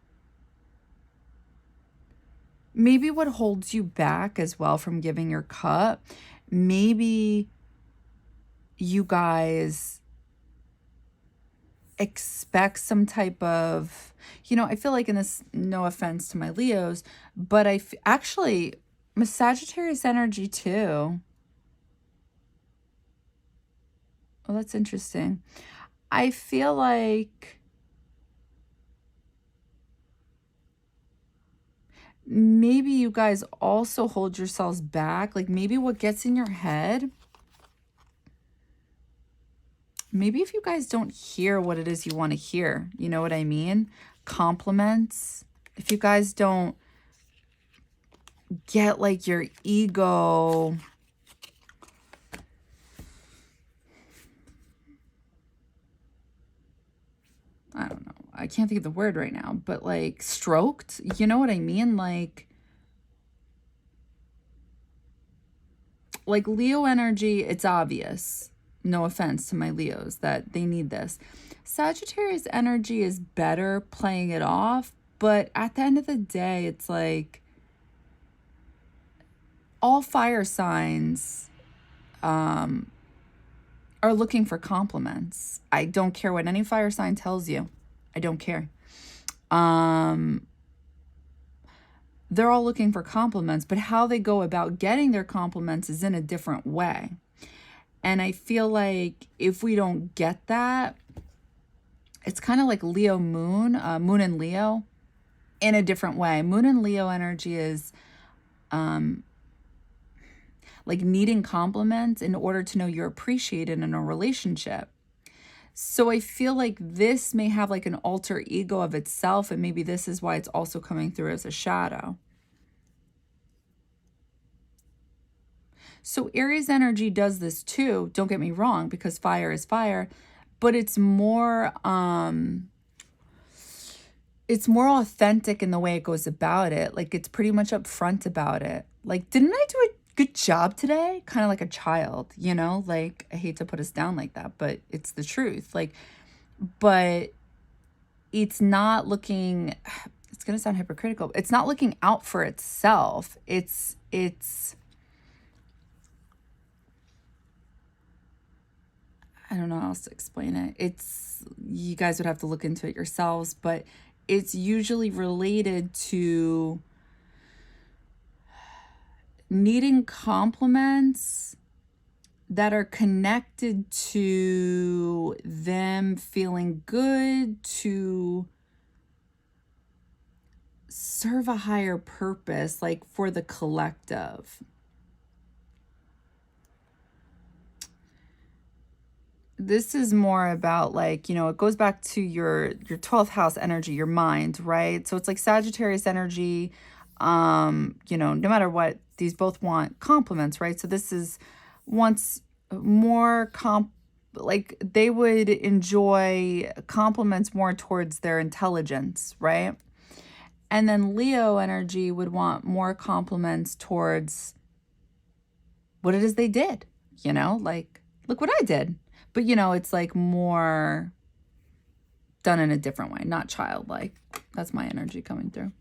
maybe what holds you back as well from giving your cut. Maybe you guys expect some type of, I feel like in this, no offense to my Leos, but actually, Sagittarius energy too. Well, that's interesting. I feel like maybe you guys also hold yourselves back. Like maybe what gets in your head, maybe if you guys don't hear what it is you want to hear, you know what I mean? Compliments. If you guys don't get like your ego, I don't know, I can't think of the word right now, but like stroked, you know what I mean? Like Leo energy, it's obvious. No offense to my Leos that they need this. Sagittarius energy is better playing it off, but at the end of the day, it's like all fire signs are looking for compliments. I don't care what any fire sign tells you. I don't care. They're all looking for compliments, but how they go about getting their compliments is in a different way. And I feel like if we don't get that, it's kind of like Leo moon, moon and Leo in a different way. Moon and Leo energy is like needing compliments in order to know you're appreciated in a relationship. So I feel like this may have like an alter ego of itself, and maybe this is why it's also coming through as a shadow. So Aries energy does this too, don't get me wrong, because fire is fire, but it's more authentic in the way it goes about it. Like, it's pretty much upfront about it. Like, didn't I do a good job today? Kind of like a child, you know? Like, I hate to put us down like that, but it's the truth. Like, but it's not looking, it's going to sound hypocritical. It's not looking out for itself. It's I don't know how else to explain it. You guys would have to look into it yourselves, but it's usually related to needing compliments that are connected to them feeling good, to serve a higher purpose, like for the collective. This is more about, like, you know, it goes back to your 12th house energy, your mind, right? So it's like Sagittarius energy. You know, no matter what, these both want compliments, right? So this is once more like they would enjoy compliments more towards their intelligence, right? And then Leo energy would want more compliments towards what it is they did, you know, like, look what I did. But, you know, it's like more done in a different way, not childlike. That's my energy coming through.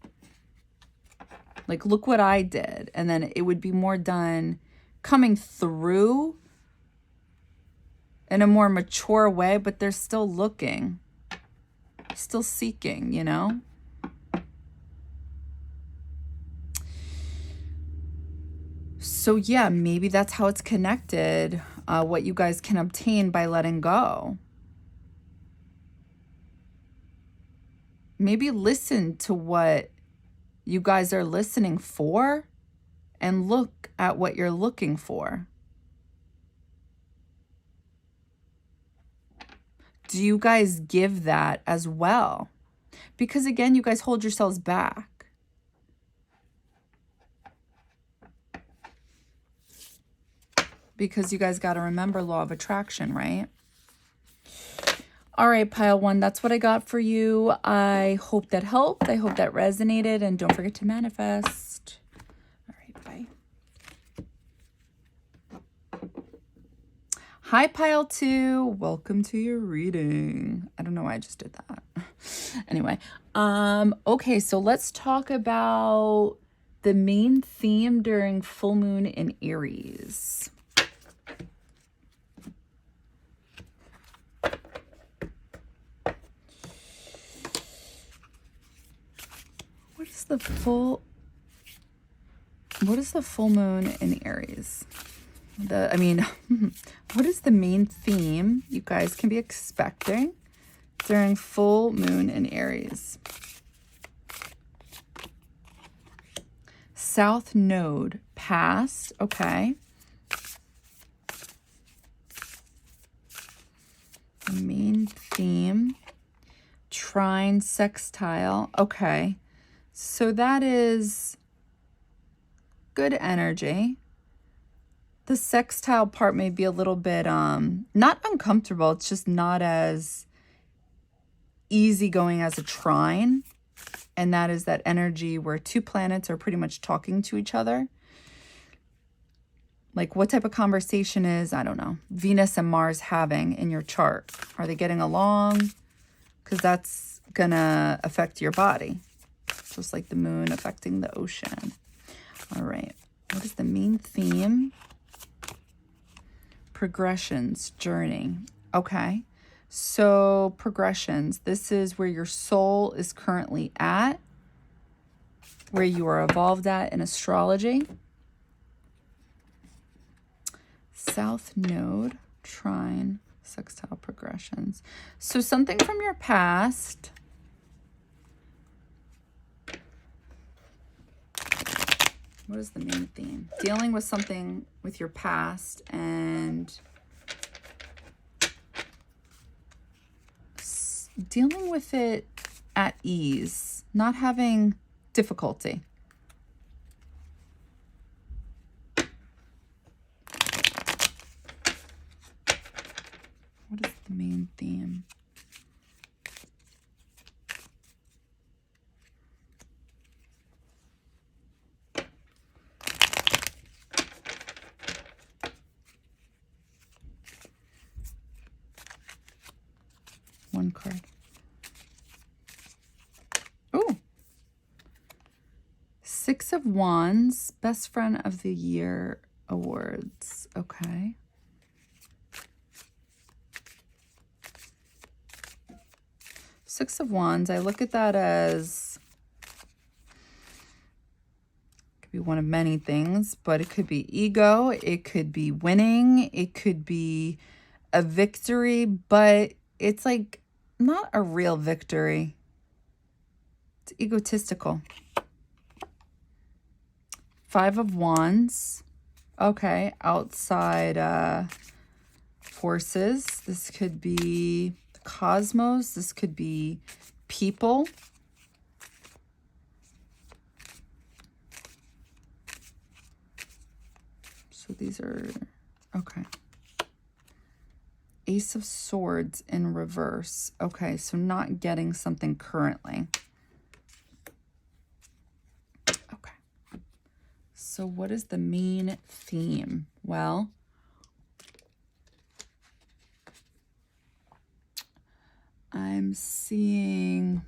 Like, look what I did. And then it would be more done coming through in a more mature way, but they're still looking, still seeking, you know? So yeah, maybe that's how it's connected, what you guys can obtain by letting go. Maybe listen to what you guys are listening for and look at what you're looking for. Do you guys give that as well? Because again, you guys hold yourselves back. Because you guys got to remember law of attraction, right? All right, pile one, that's what I got for you. I hope that helped. I hope that resonated. And don't forget to manifest. All right, bye. Hi, pile two. Welcome to your reading. I don't know why I just did that. Anyway, okay, so let's talk about the main theme during full moon in Aries. What is the full moon in Aries? What is the main theme you guys can be expecting during full moon in Aries? South node, past, okay. The main theme, trine, sextile, okay. So that is good energy. The sextile part may be a little bit, not uncomfortable. It's just not as easygoing as a trine. And that is that energy where two planets are pretty much talking to each other. Like, what type of conversation is, I don't know, Venus and Mars having in your chart? Are they getting along? Because that's going to affect your body. Just like the moon affecting the ocean. All right. What is the main theme? Progressions, journey. Okay. So progressions. This is where your soul is currently at. Where you are evolved at in astrology. South node, trine, sextile progressions. So something from your past. What is the main theme? Dealing with something with your past and dealing with it at ease, not having difficulty. What is the main theme? One card. Oh, Six of Wands, Best Friend of the Year awards. Okay. Six of Wands, I look at that as, could be one of many things, but it could be ego, it could be winning, it could be a victory, but it's like not a real victory. It's egotistical. Five of Wands. Okay, outside forces. This could be the cosmos. This could be people. So these are, okay. Ace of Swords in reverse. Okay, so not getting something currently. Okay. So what is the main theme? Well, I'm seeing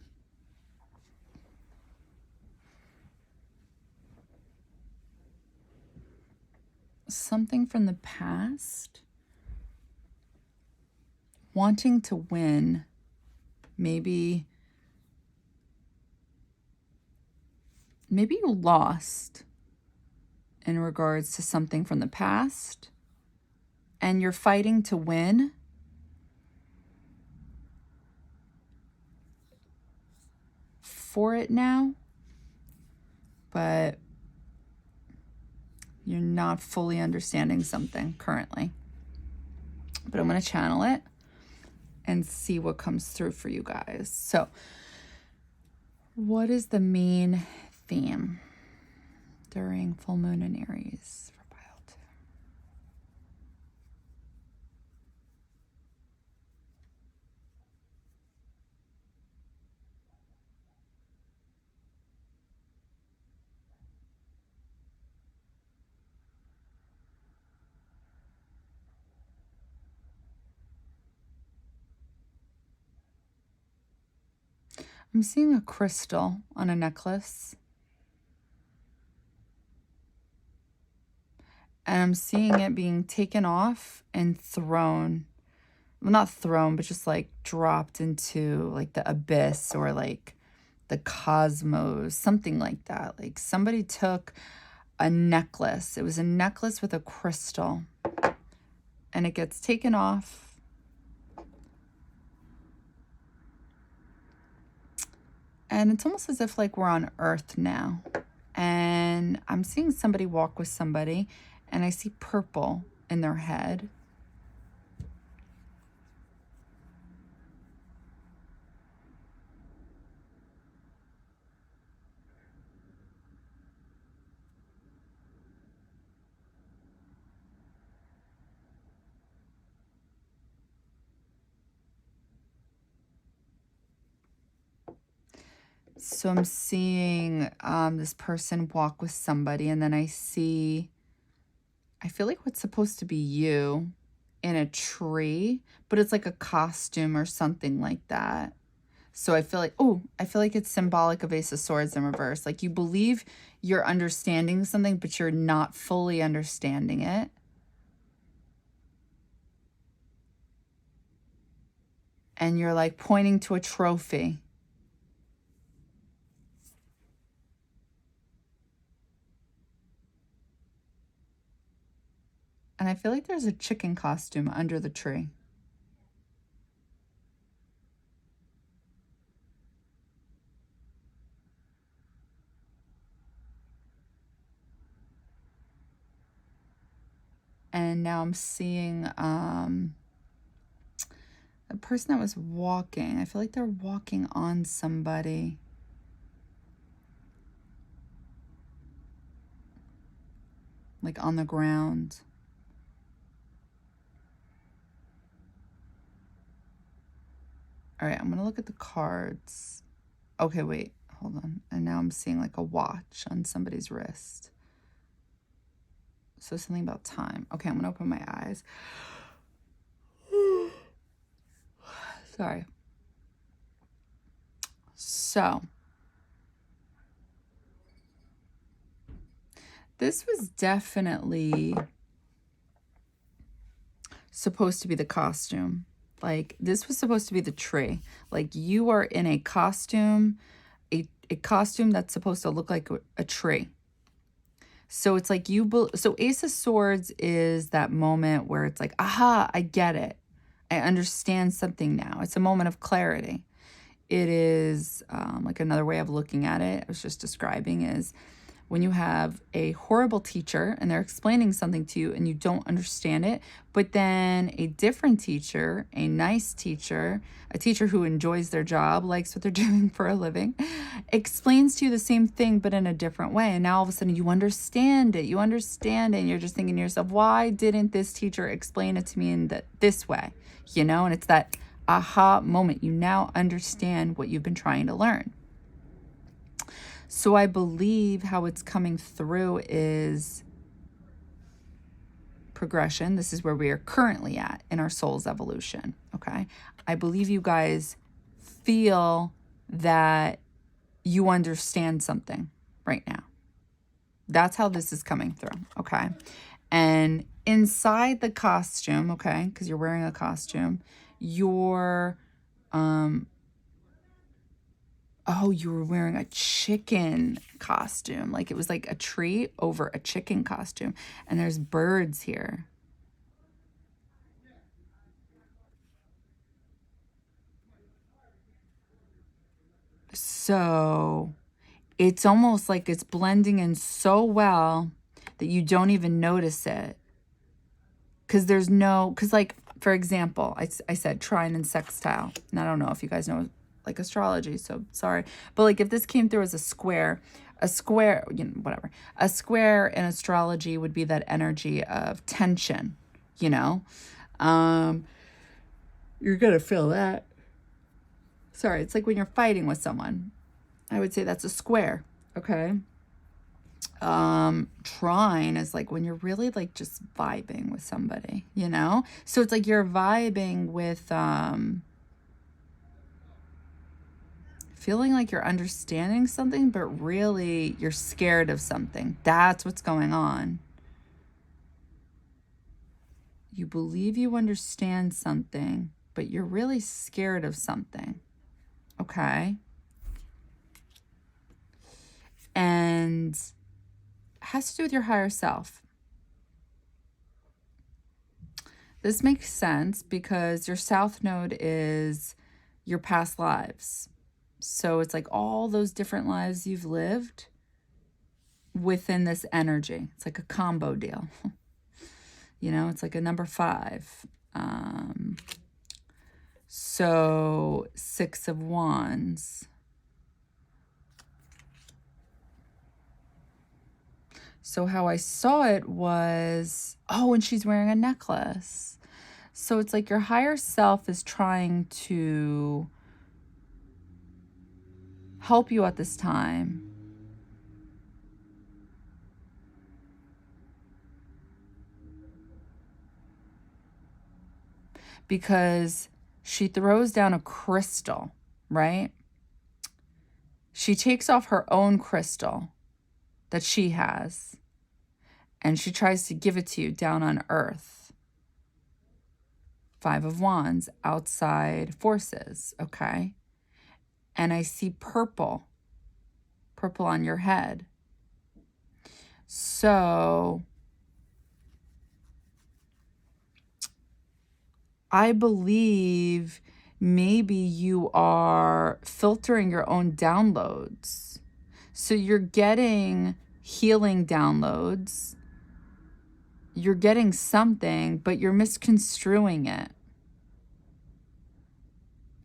something from the past. Wanting to win. Maybe you lost in regards to something from the past and you're fighting to win. For it now, but you're not fully understanding something currently. But I'm going to channel it and see what comes through for you guys. So, what is the main theme during full moon in Aries for pile 2? I'm seeing a crystal on a necklace. And I'm seeing it being taken off and thrown. Well, not thrown, but just like dropped into like the abyss or like the cosmos, something like that. Like somebody took a necklace. It was a necklace with a crystal. And it gets taken off. And it's almost as if like we're on Earth now. And I'm seeing somebody walk with somebody. And I see purple in their head. So I'm seeing this person walk with somebody, and then I feel like what's supposed to be you in a tree, but it's like a costume or something like that. So I feel like it's symbolic of Ace of Swords in reverse. Like you believe you're understanding something, but you're not fully understanding it. And you're like pointing to a trophy. And I feel like there's a chicken costume under the tree. And now I'm seeing A person that was walking. I feel like they're walking on somebody. Like on the ground. All right, I'm going to look at the cards. Okay, wait, hold on. And now I'm seeing like a watch on somebody's wrist. So something about time. Okay, I'm going to open my eyes. Sorry. So, this was definitely supposed to be the costume. Like, this was supposed to be the tree. Like, you are in a costume, a costume that's supposed to look like a tree. So it's like so Ace of Swords is that moment where it's like, aha, I get it. I understand something now. It's a moment of clarity. It is like another way of looking at it, I was just describing, is when you have a horrible teacher and they're explaining something to you and you don't understand it, but then a different teacher, a nice teacher, a teacher who enjoys their job, likes what they're doing for a living, explains to you the same thing but in a different way. And now all of a sudden you understand it. You understand it and you're just thinking to yourself, why didn't this teacher explain it to me in this way? You know, and it's that aha moment. You now understand what you've been trying to learn. So I believe how it's coming through is progression. This is where we are currently at in our soul's evolution, okay? I believe you guys feel that you understand something right now. That's how this is coming through, okay? And inside the costume, okay, because you're wearing a costume, you're oh, you were wearing a chicken costume. Like it was like a tree over a chicken costume. And there's birds here. So it's almost like it's blending in so well that you don't even notice it. Because there's no, because like, for example, I said trine and sextile. And I don't know if you guys know like astrology, so sorry. But like if this came through as a square, you know, whatever. A square in astrology would be that energy of tension, you know? You're going to feel that. Sorry, it's like when you're fighting with someone. I would say that's a square, okay? Trine is like when you're really like just vibing with somebody, you know? So it's like you're vibing with feeling like you're understanding something, but really you're scared of something. That's what's going on. You believe you understand something, but you're really scared of something. Okay? And it has to do with your higher self. This makes sense because your south node is your past lives. So it's like all those different lives you've lived within this energy. It's like a combo deal. You know, it's like a number 5. So 6 of Wands. So how I saw it was, oh, and she's wearing a necklace. So it's like your higher self is trying to help you at this time. Because she throws down a crystal, right? She takes off her own crystal that she has, and she tries to give it to you down on earth. 5 of Wands, outside forces, okay? And I see purple on your head. So I believe maybe you are filtering your own downloads. So you're getting healing downloads. You're getting something, but you're misconstruing it.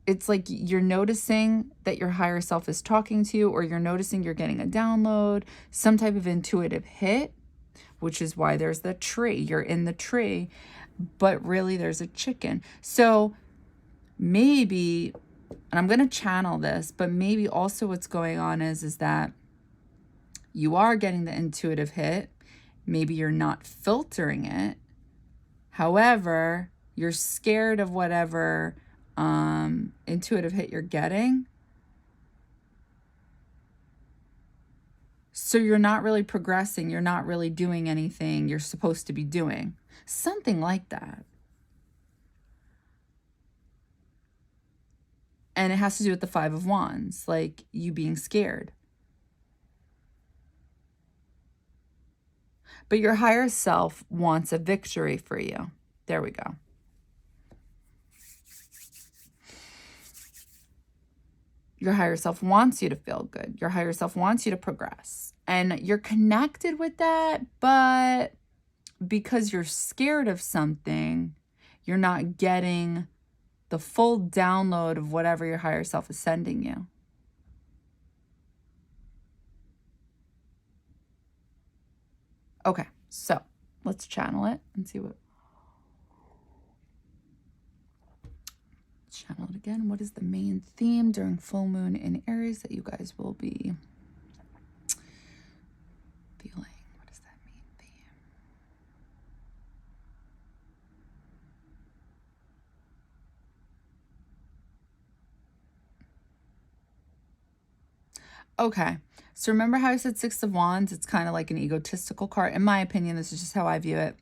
it's like you're noticing that your higher self is talking to you, or you're noticing you're getting a download, some type of intuitive hit, which is why there's the tree. You're in the tree, but really there's a chicken. So maybe, and I'm going to channel this, but maybe also what's going on is that you are getting the intuitive hit. Maybe you're not filtering it. However, you're scared of whatever intuitive hit you're getting. So you're not really progressing. You're not really doing anything you're supposed to be doing. Something like that. And it has to do with the Five of Wands, like you being scared. But your higher self wants a victory for you. There we go. Your higher self wants you to feel good. Your higher self wants you to progress. And you're connected with that, but because you're scared of something, you're not getting the full download of whatever your higher self is sending you. Okay, so let's channel it and see what. Channel it again. What is the main theme during full moon in Aries that you guys will be feeling? What is that main theme? Okay, so remember how I said Six of Wands? It's kind of like an egotistical card. In my opinion, this is just how I view it.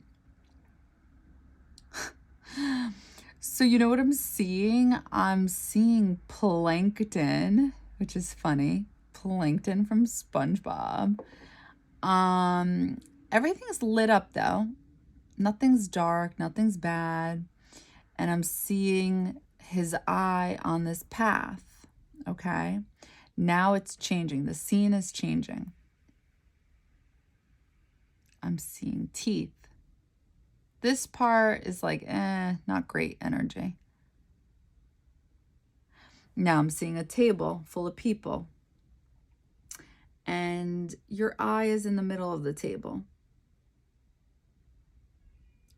So you know what I'm seeing? I'm seeing plankton, which is funny. Plankton from SpongeBob. Everything's lit up though. Nothing's dark, nothing's bad. And I'm seeing his eye on this path, okay? Now it's changing. The scene is changing. I'm seeing teeth. This part is like, not great energy. Now I'm seeing a table full of people. And your eye is in the middle of the table.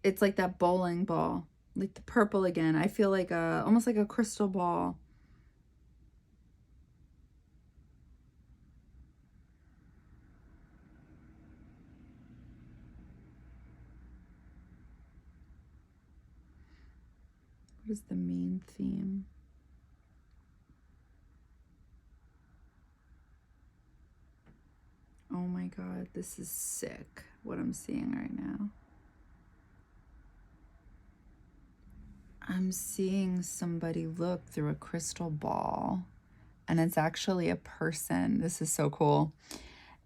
It's like that bowling ball, like the purple again. I feel like almost like a crystal ball. What is the main theme? Oh my God, this is sick, what I'm seeing right now. I'm seeing somebody look through a crystal ball, and it's actually a person. This is so cool.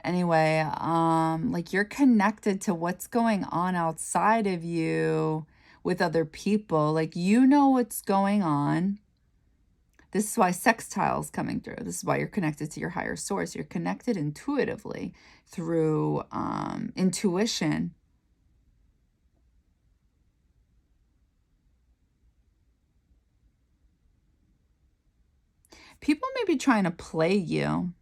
Anyway, like you're connected to what's going on outside of you with other people. Like you know what's going on. This is why sextile's coming through. This is why you're connected to your higher source. You're connected intuitively through intuition. People may be trying to play you.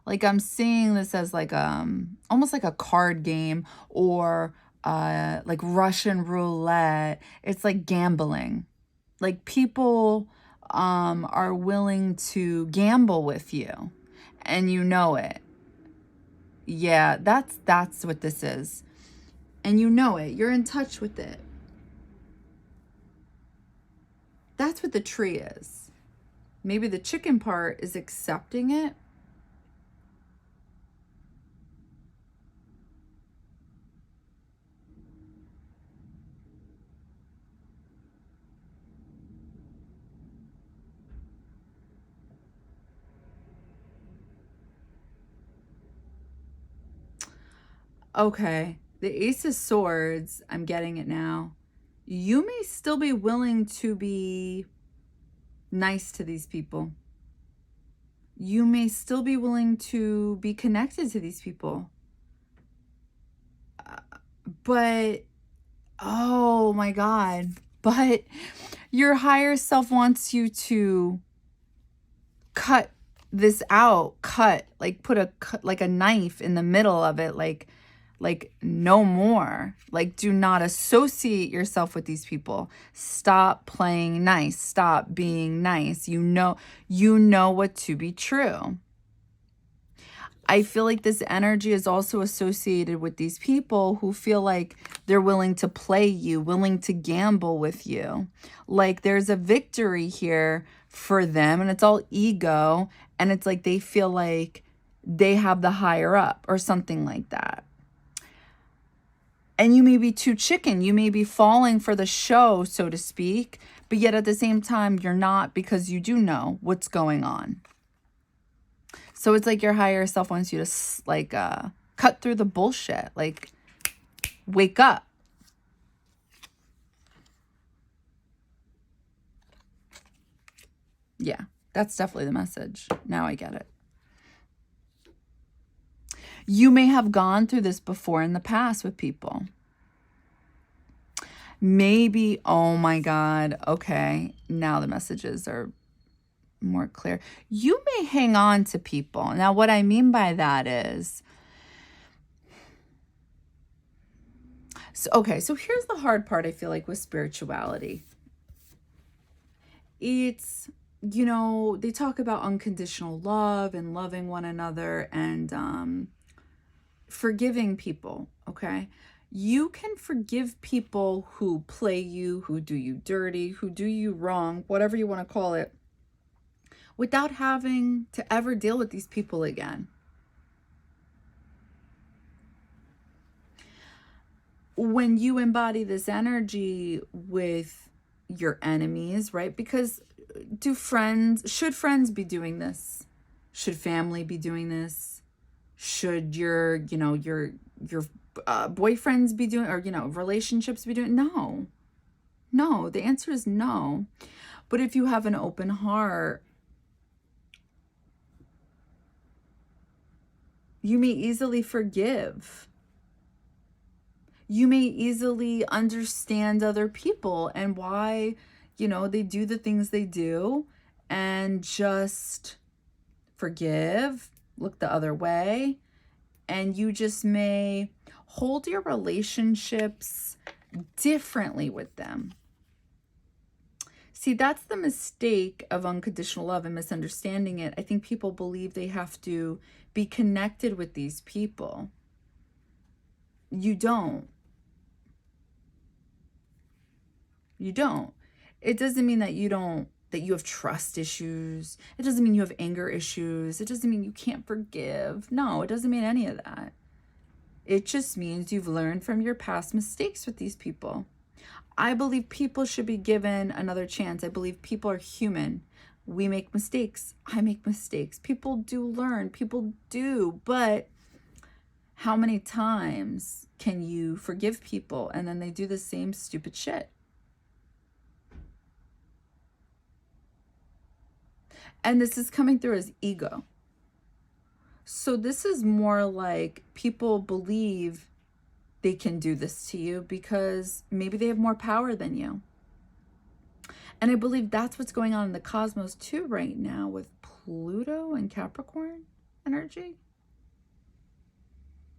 Like I'm seeing this as like almost like a card game, or like Russian roulette. It's like gambling. Like people are willing to gamble with you, and you know it. Yeah, that's what this is. And you know it. You're in touch with it. That's what the tree is. Maybe the chicken part is accepting it. Okay, the Ace of Swords, I'm getting it now. You may still be willing to be nice to these people. You may still be willing to be connected to these people. But, oh my God. But your higher self wants you to cut this out, like put like a knife in the middle of it, like no more. Like, do not associate yourself with these people. Stop playing nice. Stop being nice. You know what to be true. I feel like this energy is also associated with these people who feel like they're willing to play you, willing to gamble with you. Like there's a victory here for them, and it's all ego, and it's like they feel like they have the higher up or something like that. And you may be too chicken. You may be falling for the show, so to speak, but yet at the same time, you're not, because you do know what's going on. So it's like your higher self wants you to like cut through the bullshit, like wake up. Yeah, that's definitely the message. Now I get it. You may have gone through this before in the past with people. Maybe, oh my God, okay, now the messages are more clear. You may hang on to people. Now, what I mean by that is, so here's the hard part, I feel like, with spirituality. It's, they talk about unconditional love and loving one another and forgiving people, okay? You can forgive people who play you, who do you dirty, who do you wrong, whatever you want to call it, without having to ever deal with these people again. When you embody this energy with your enemies, right? Because should friends be doing this? Should family be doing this? Should your boyfriends be doing, or, relationships be doing? No, the answer is no. But if you have an open heart, you may easily forgive. You may easily understand other people and why, they do the things they do, and just forgive, look the other way, and you just may hold your relationships differently with them. See, that's the mistake of unconditional love and misunderstanding it. I think people believe they have to be connected with these people. You don't. It doesn't mean that that you have trust issues. It doesn't mean you have anger issues. It doesn't mean you can't forgive. No, it doesn't mean any of that. It just means you've learned from your past mistakes with these people. I believe people should be given another chance. I believe people are human. We make mistakes. I make mistakes. People do learn. People do. But how many times can you forgive people and then they do the same stupid shit? And this is coming through as ego. So this is more like people believe they can do this to you because maybe they have more power than you. And I believe that's what's going on in the cosmos too right now with Pluto and Capricorn energy.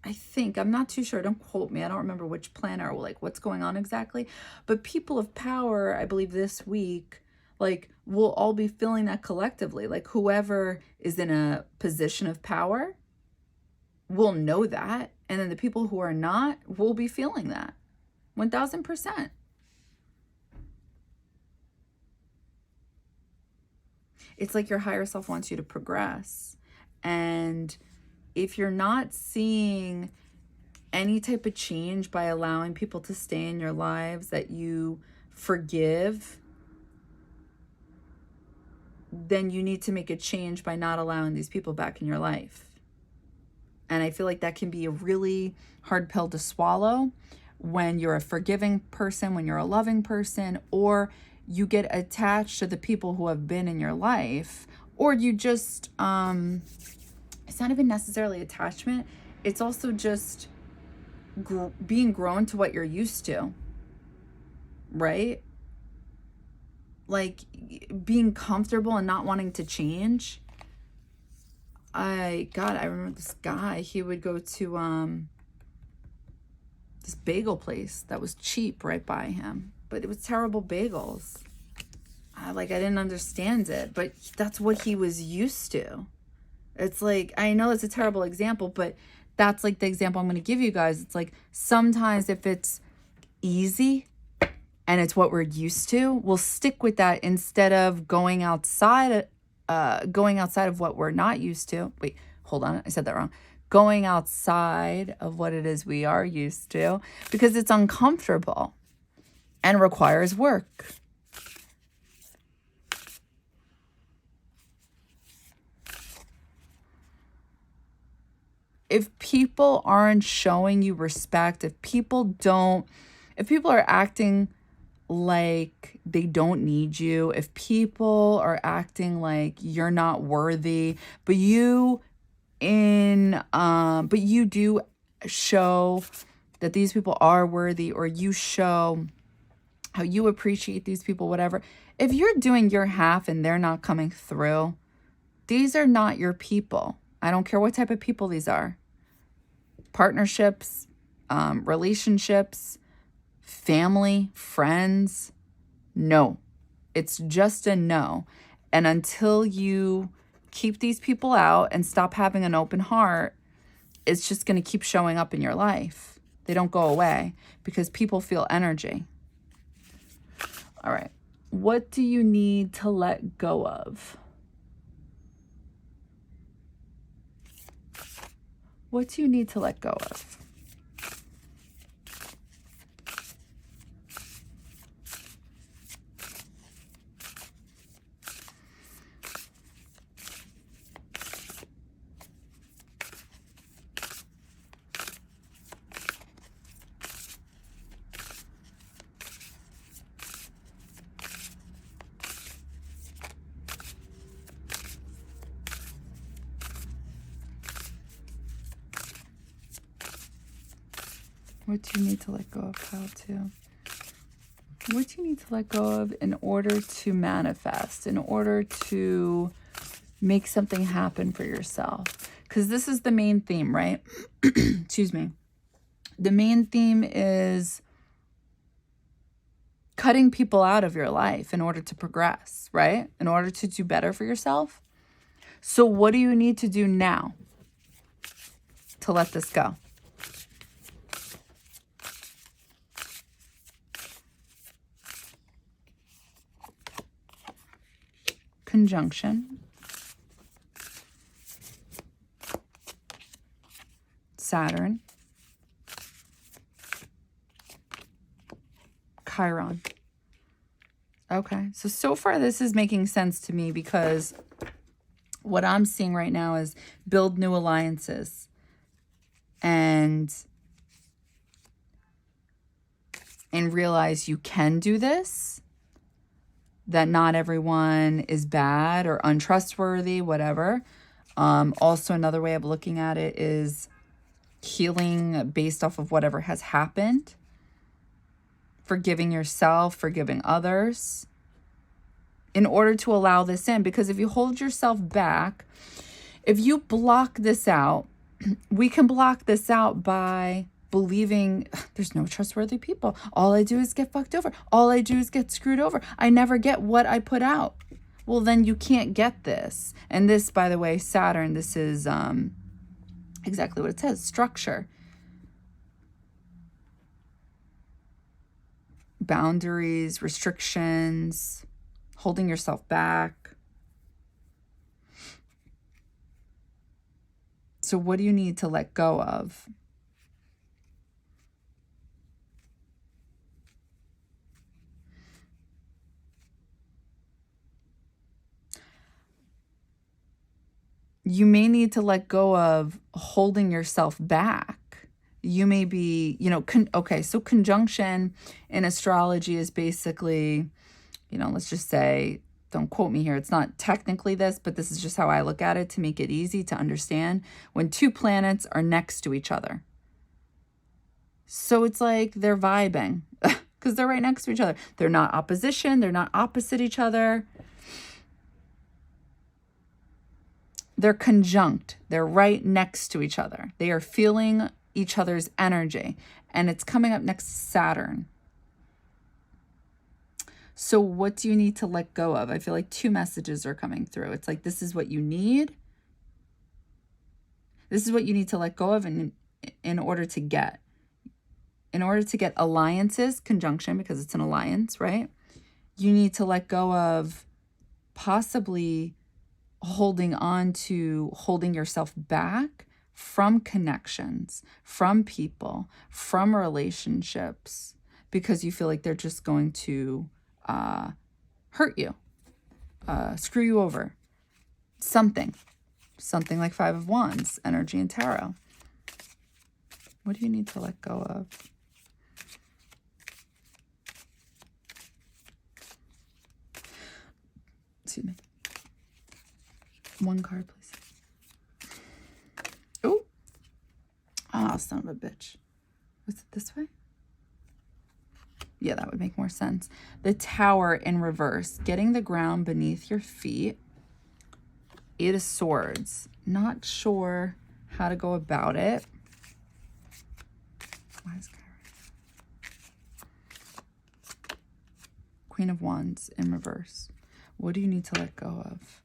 I think, I'm not too sure, don't quote me, I don't remember which planet or like what's going on exactly. But people of power, I believe this week, like, we'll all be feeling that collectively. Like, whoever is in a position of power will know that. And then the people who are not will be feeling that. 1000%. It's like your higher self wants you to progress. And if you're not seeing any type of change by allowing people to stay in your lives that you forgive, then you need to make a change by not allowing these people back in your life. And I feel like that can be a really hard pill to swallow when you're a forgiving person, when you're a loving person, or you get attached to the people who have been in your life, or you just, it's not even necessarily attachment. It's also just being grown to what you're used to, right? like being comfortable and not wanting to change. I remember this guy, he would go to this bagel place that was cheap right by him, but it was terrible bagels. I didn't understand it, but that's what he was used to. It's like, I know it's a terrible example, but that's like the example I'm going to give you guys. It's like, sometimes if it's easy and it's what we're used to, we'll stick with that instead of going outside of what we're not used to. Wait, hold on. I said that wrong. Going outside of what it is we are used to, because it's uncomfortable and requires work. If people aren't showing you respect, if people are acting like they don't need you, if people are acting like you're not worthy, but you do show that these people are worthy, or you show how you appreciate these people, whatever. If you're doing your half and they're not coming through, these are not your people. I don't care what type of people these are. Partnerships, relationships, family, friends. No, it's just a no. And until you keep these people out and stop having an open heart, it's just going to keep showing up in your life. They don't go away because people feel energy. All right. What do you need to let go of? What do you need to let go of? What do you need to let go of? How to? What do you need to let go of in order to manifest, in order to make something happen for yourself? Because this is the main theme, right? Excuse me. The main theme is cutting people out of your life in order to progress, right? In order to do better for yourself. So what do you need to do now to let this go? Conjunction, Saturn, Chiron. Okay, so far this is making sense to me, because what I'm seeing right now is build new alliances and realize you can do this, that not everyone is bad or untrustworthy, whatever. Also, another way of looking at it is healing based off of whatever has happened. Forgiving yourself, forgiving others, in order to allow this in. Because if you hold yourself back, if you block this out, we can block this out by believing there's no trustworthy people. All I do is get fucked over. All I do is get screwed over. I never get what I put out. Well, then you can't get this. And this, by the way, Saturn, this is exactly what it says, structure. Boundaries, restrictions, holding yourself back. So what do you need to let go of? You may need to let go of holding yourself back. You may be, so conjunction in astrology is basically, let's just say, don't quote me here, it's not technically this, but this is just how I look at it to make it easy to understand. When two planets are next to each other. So it's like they're vibing, because they're right next to each other. They're not opposition. They're not opposite each other. They're conjunct. They're right next to each other. They are feeling each other's energy. And it's coming up next to Saturn. So what do you need to let go of? I feel like 2 messages are coming through. It's like, this is what you need. This is what you need to let go of in order to get. In order to get alliances, conjunction, because it's an alliance, right? You need to let go of possibly holding on to, holding yourself back from connections, from people, from relationships, because you feel like they're just going to hurt you, screw you over. Something like 5 of Wands, energy and tarot. What do you need to let go of? Excuse me. 1 card, please. Oh. Ah, son of a bitch. Was it this way? Yeah, that would make more sense. The Tower in reverse. Getting the ground beneath your feet. 8 of Swords. Not sure how to go about it. Why is Queen of Wands in reverse. What do you need to let go of?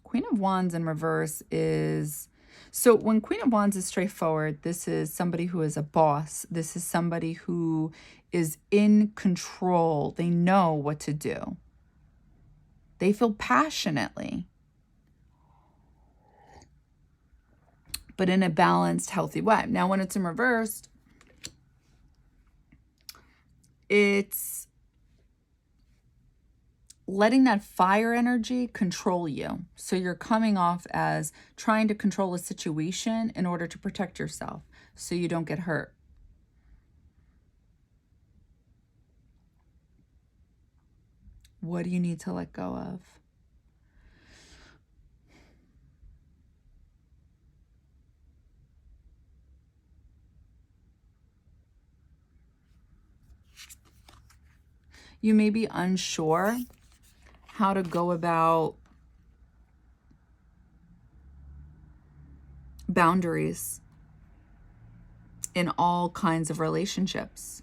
Queen of Wands in reverse is... So when Queen of Wands is straightforward, this is somebody who is a boss. This is somebody who is in control. They know what to do. They feel passionately, but in a balanced, healthy way. Now, when it's in reverse, it's letting that fire energy control you. So you're coming off as trying to control a situation in order to protect yourself so you don't get hurt. What do you need to let go of? You may be unsure how to go about boundaries in all kinds of relationships.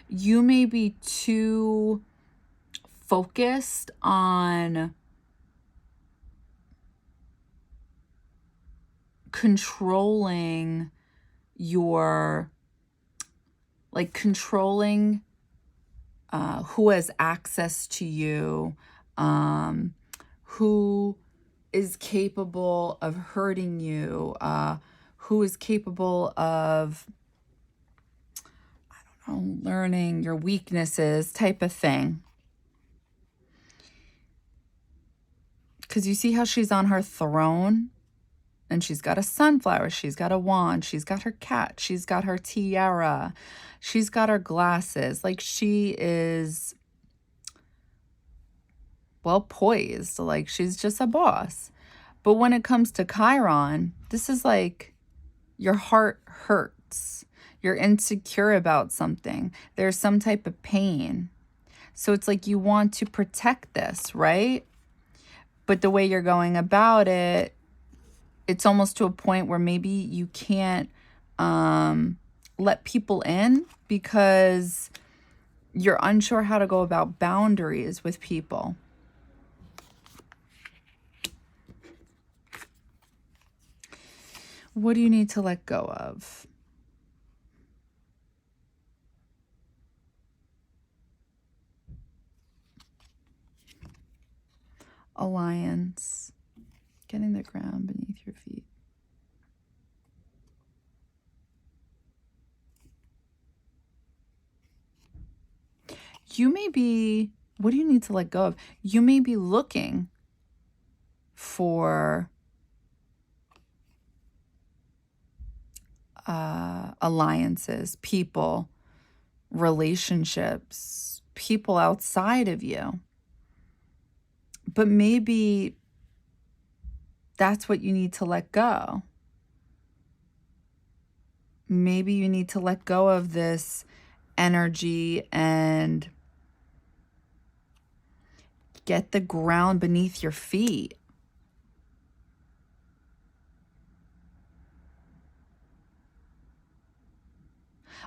You may be too focused on controlling your, like controlling who has access to you, who is capable of hurting you, who is capable of, I don't know, learning your weaknesses type of thing. Because you see how she's on her throne? And she's got a sunflower, she's got a wand, she's got her cat, she's got her tiara, she's got her glasses. Like she is well poised, like she's just a boss. But when it comes to Chiron, this is like your heart hurts. You're insecure about something. There's some type of pain. So it's like you want to protect this, right? But the way you're going about it, it's almost to a point where maybe you can't let people in because you're unsure how to go about boundaries with people. What do you need to let go of? Alliance. Getting the ground beneath your feet. You may be, what do you need to let go of? You may be looking for alliances, people, relationships, people outside of you. But maybe that's what you need to let go. Maybe you need to let go of this energy and get the ground beneath your feet.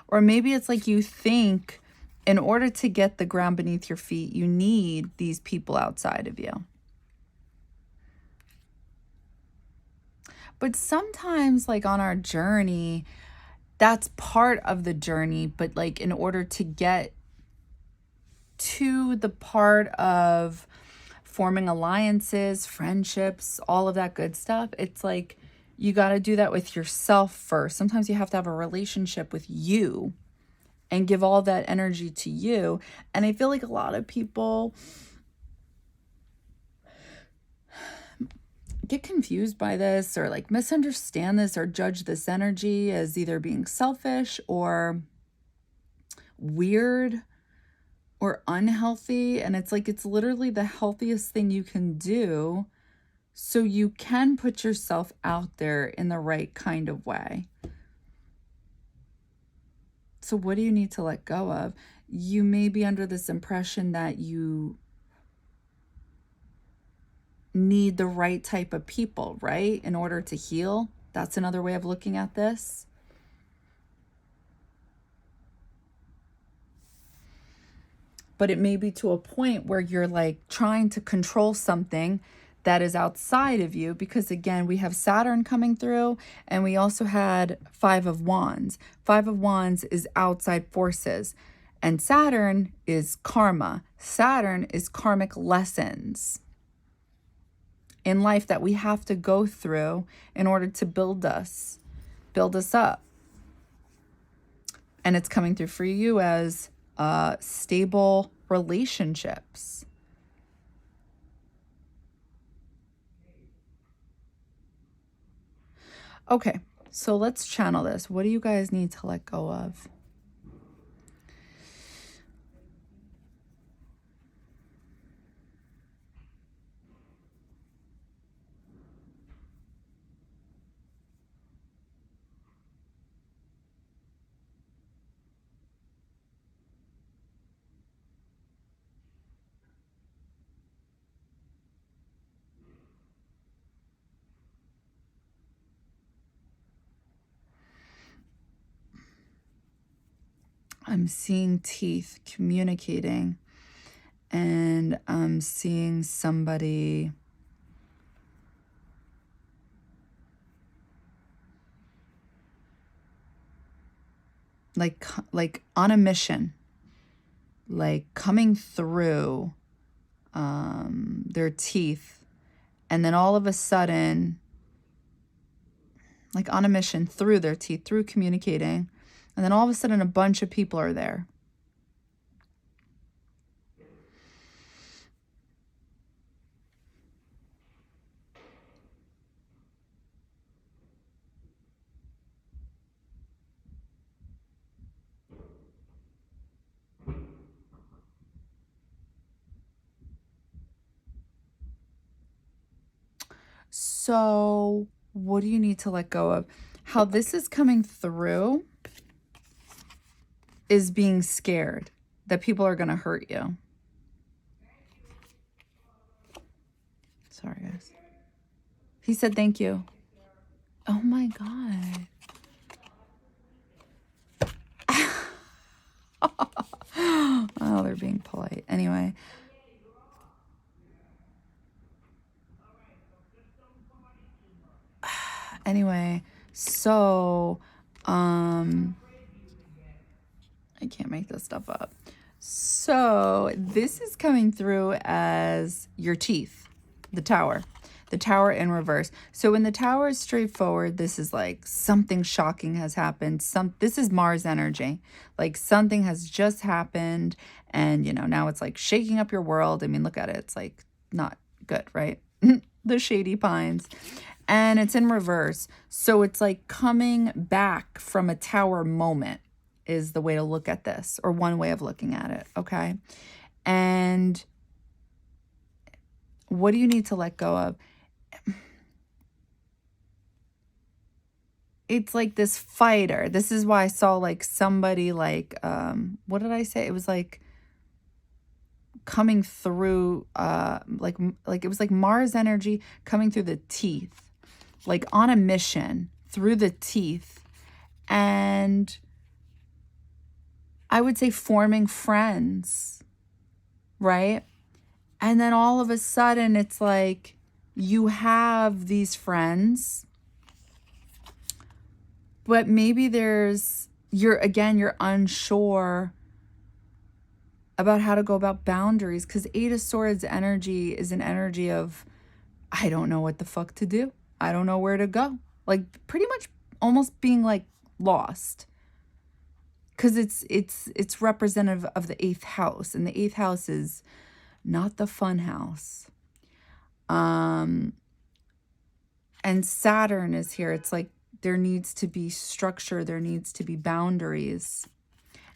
Or maybe it's like you think in order to get the ground beneath your feet, you need these people outside of you. But sometimes, like on our journey, that's part of the journey. But like in order to get to the part of forming alliances, friendships, all of that good stuff, it's like you got to do that with yourself first. Sometimes you have to have a relationship with you and give all that energy to you. And I feel like a lot of people get confused by this, or like misunderstand this, or judge this energy as either being selfish or weird or unhealthy. And it's like, it's literally the healthiest thing you can do so you can put yourself out there in the right kind of way. So what do you need to let go of? You may be under this impression that you need the right type of people, right? In order to heal. That's another way of looking at this. But it may be to a point where you're like trying to control something that is outside of you, because again, we have Saturn coming through, and we also had 5 of Wands. 5 of Wands is outside forces, and Saturn is karma. Saturn is karmic lessons in life that we have to go through in order to build us up. And it's coming through for you as stable relationships. Okay, so let's channel this. What do you guys need to let go of? I'm seeing teeth communicating, and I'm seeing somebody like on a mission, like coming through their teeth, and then all of a sudden, like on a mission through their teeth, through communicating, and then all of a sudden a bunch of people are there. So what do you need to let go of? How this is coming through is being scared that people are going to hurt you. Sorry, guys. He said thank you. Oh my God. Oh, they're being polite. Anyway. Anyway, so I can't make this stuff up. So this is coming through as your teeth, the tower in reverse. So when the tower is straightforward, this is like something shocking has happened. This is Mars energy. Like something has just happened, and now it's like shaking up your world. I mean, look at it. It's like not good, right? The shady pines. And it's in reverse. So it's like coming back from a tower moment. is the way to look at this, or one way of looking at it, okay? And what do you need to let go of? It's like this fighter. This is why I saw like somebody like, what did I say? It was like coming through, like it was like Mars energy coming through the teeth, like on a mission through the teeth. And I would say forming friends, right? And then all of a sudden it's like you have these friends, but maybe you're unsure about how to go about boundaries, because Eight of Swords energy is an energy of, I don't know what the fuck to do. I don't know where to go. Like pretty much almost being like lost. Because it's representative of the 8th house, and the 8th house is not the fun house. And Saturn is here. It's like there needs to be structure, there needs to be boundaries.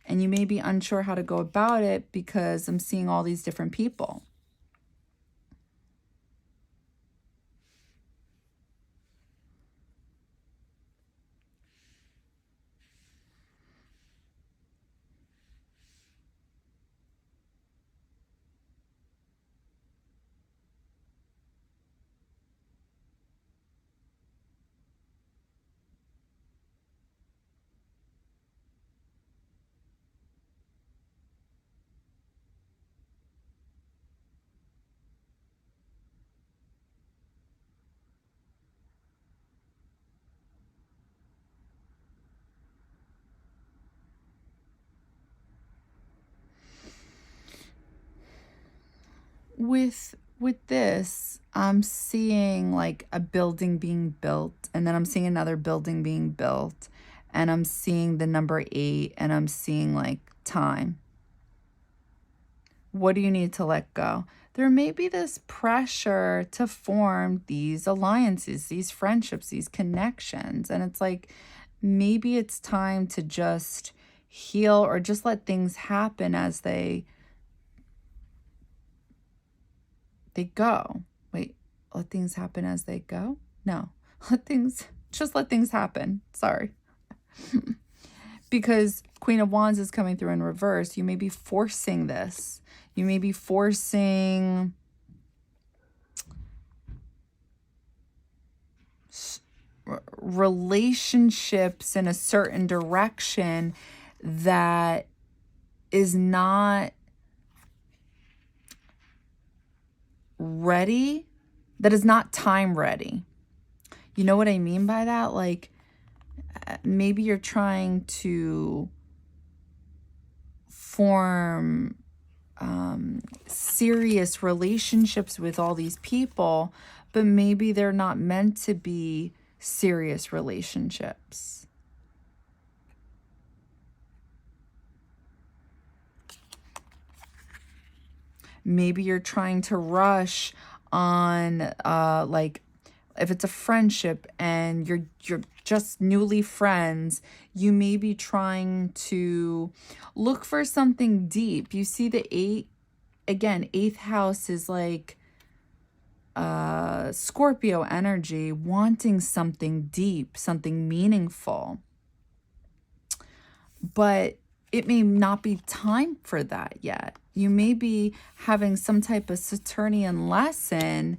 And you may be unsure how to go about it because I'm seeing all these different people. With this, I'm seeing like a building being built, and then I'm seeing another building being built, and I'm seeing the number 8, and I'm seeing like time. What do you need to let go? There may be this pressure to form these alliances, these friendships, these connections, and it's like maybe it's time to just heal, or just let things happen as they go. Wait, let things happen as they go? No, let things happen. Sorry. Because Queen of Wands is coming through in reverse. You may be forcing this. You may be forcing relationships in a certain direction that is not ready, that is not time ready. You know what I mean by that? Like maybe you're trying to form serious relationships with all these people, but maybe they're not meant to be serious relationships. Maybe you're trying to rush on like if it's a friendship and you're just newly friends, you may be trying to look for something deep. You see the 8, again, 8th house is like Scorpio energy, wanting something deep, something meaningful. But it may not be time for that yet. You may be having some type of Saturnian lesson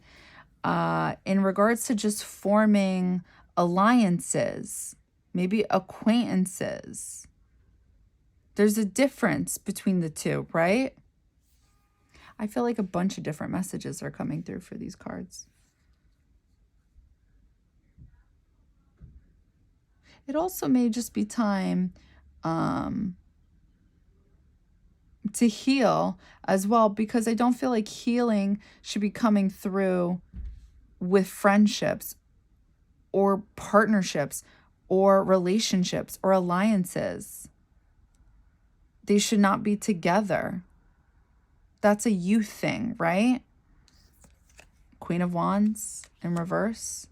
in regards to just forming alliances, maybe acquaintances. There's a difference between the two, right? I feel like a bunch of different messages are coming through for these cards. It also may just be time to heal as well, because I don't feel like healing should be coming through with friendships or partnerships or relationships or alliances. They should not be together. That's a you thing, right? Queen of Wands in reverse.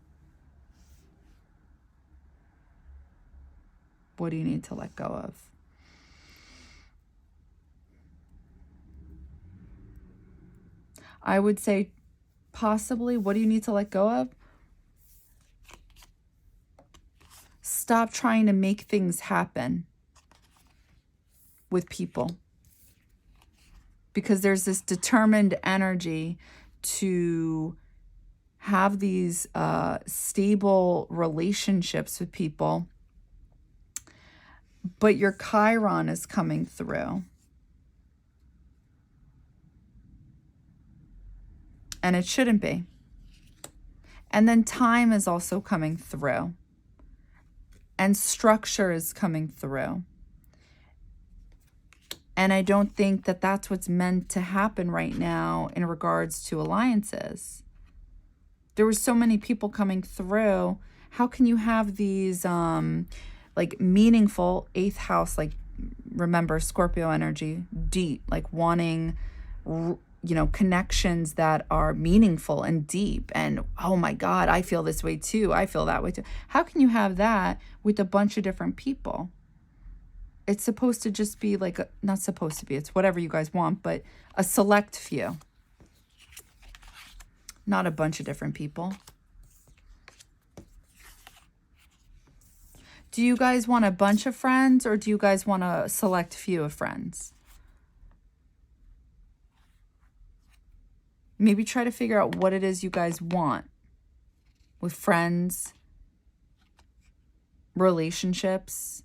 What do you need to let go of? I would say possibly, what do you need to let go of? Stop trying to make things happen with people. Because there's this determined energy to have these stable relationships with people. But your Chiron is coming through. And it shouldn't be. And then time is also coming through. And structure is coming through. And I don't think that that's what's meant to happen right now in regards to alliances. There were so many people coming through. How can you have these like meaningful 8th house, like remember Scorpio energy, deep, like wanting, you know, connections that are meaningful and deep. And oh my God, I feel this way too. I feel that way too. How can you have that with a bunch of different people? It's supposed to just be like, not supposed to be, it's whatever you guys want, but a select few. Not a bunch of different people. Do you guys want a bunch of friends, or do you guys want a select few of friends? Maybe try to figure out what it is you guys want with friends, relationships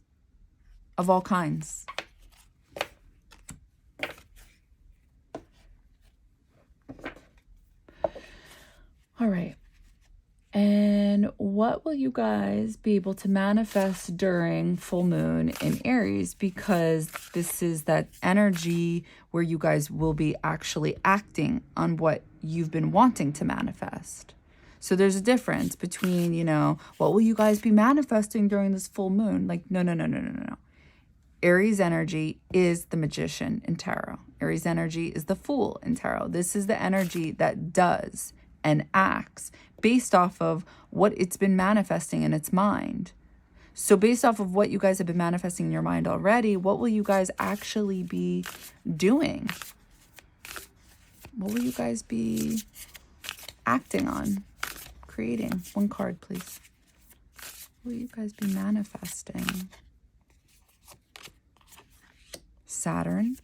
of all kinds. All right. And what will you guys be able to manifest during full moon in Aries? Because this is that energy where you guys will be actually acting on what you've been wanting to manifest. So there's a difference between, you know, what will you guys be manifesting during this full moon? Like, no. Aries energy is the magician in tarot. Aries energy is the fool in tarot. This is the energy that does and acts based off of what it's been manifesting in its mind. So based off of what you guys have been manifesting in your mind already, what will you guys actually be doing? What will you guys be acting on? Creating. One card, please. What will you guys be manifesting? Saturn.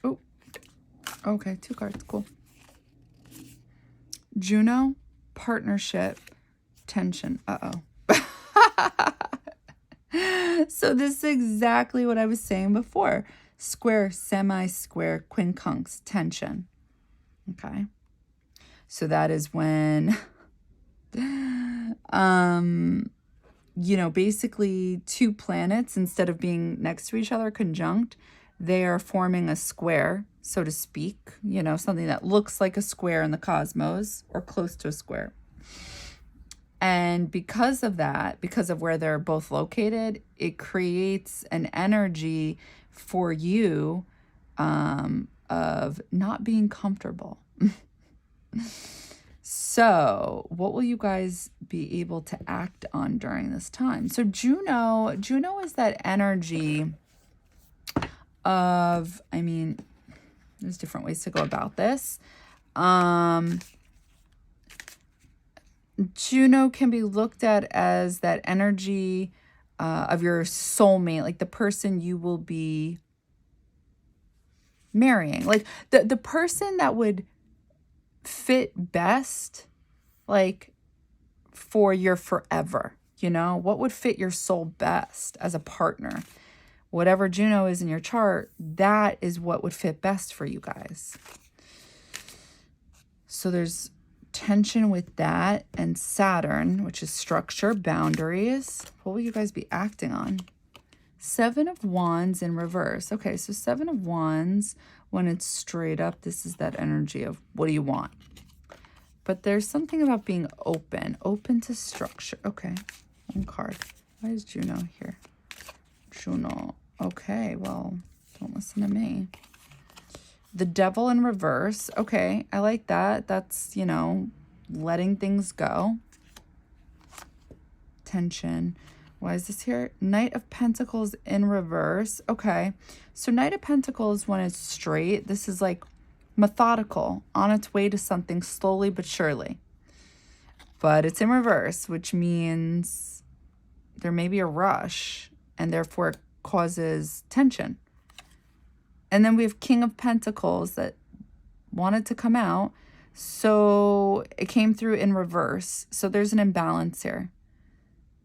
Oh, okay, 2 cards, cool. Juno, partnership, tension. Uh-oh. So this is exactly what I was saying before. Square, semi-square, quincunx, tension. Okay. So that is when, you know, basically 2 planets, instead of being next to each other, conjunct, they are forming a square, so to speak, you know, something that looks like a square in the cosmos or close to a square. And because of that, because of where they're both located, it creates an energy for you of not being comfortable. So what will you guys be able to act on during this time? So Juno is that energy of, I mean, there's different ways to go about this. Juno can be looked at as that energy of your soulmate, like the person you will be marrying, like the person that would fit best, like for your forever, you know, what would fit your soul best as a partner. Whatever Juno is in your chart, that is what would fit best for you guys. So there's tension with that, and Saturn, which is structure, boundaries. What will you guys be acting on? 7 of Wands in reverse. Okay, so 7 of Wands, when it's straight up, this is that energy of what do you want? But there's something about being open to structure. Okay, 1 card. Why is Juno here? Juno. Okay, well, don't listen to me. The Devil in reverse. Okay, I like that. That's, you know, letting things go. Tension. Why is this here? Knight of Pentacles in reverse. Okay, so Knight of Pentacles, when it's straight, this is like methodical, on its way to something slowly but surely. But it's in reverse, which means there may be a rush, and therefore it causes tension. And then we have King of Pentacles that wanted to come out, so it came through in reverse. So there's an imbalance here.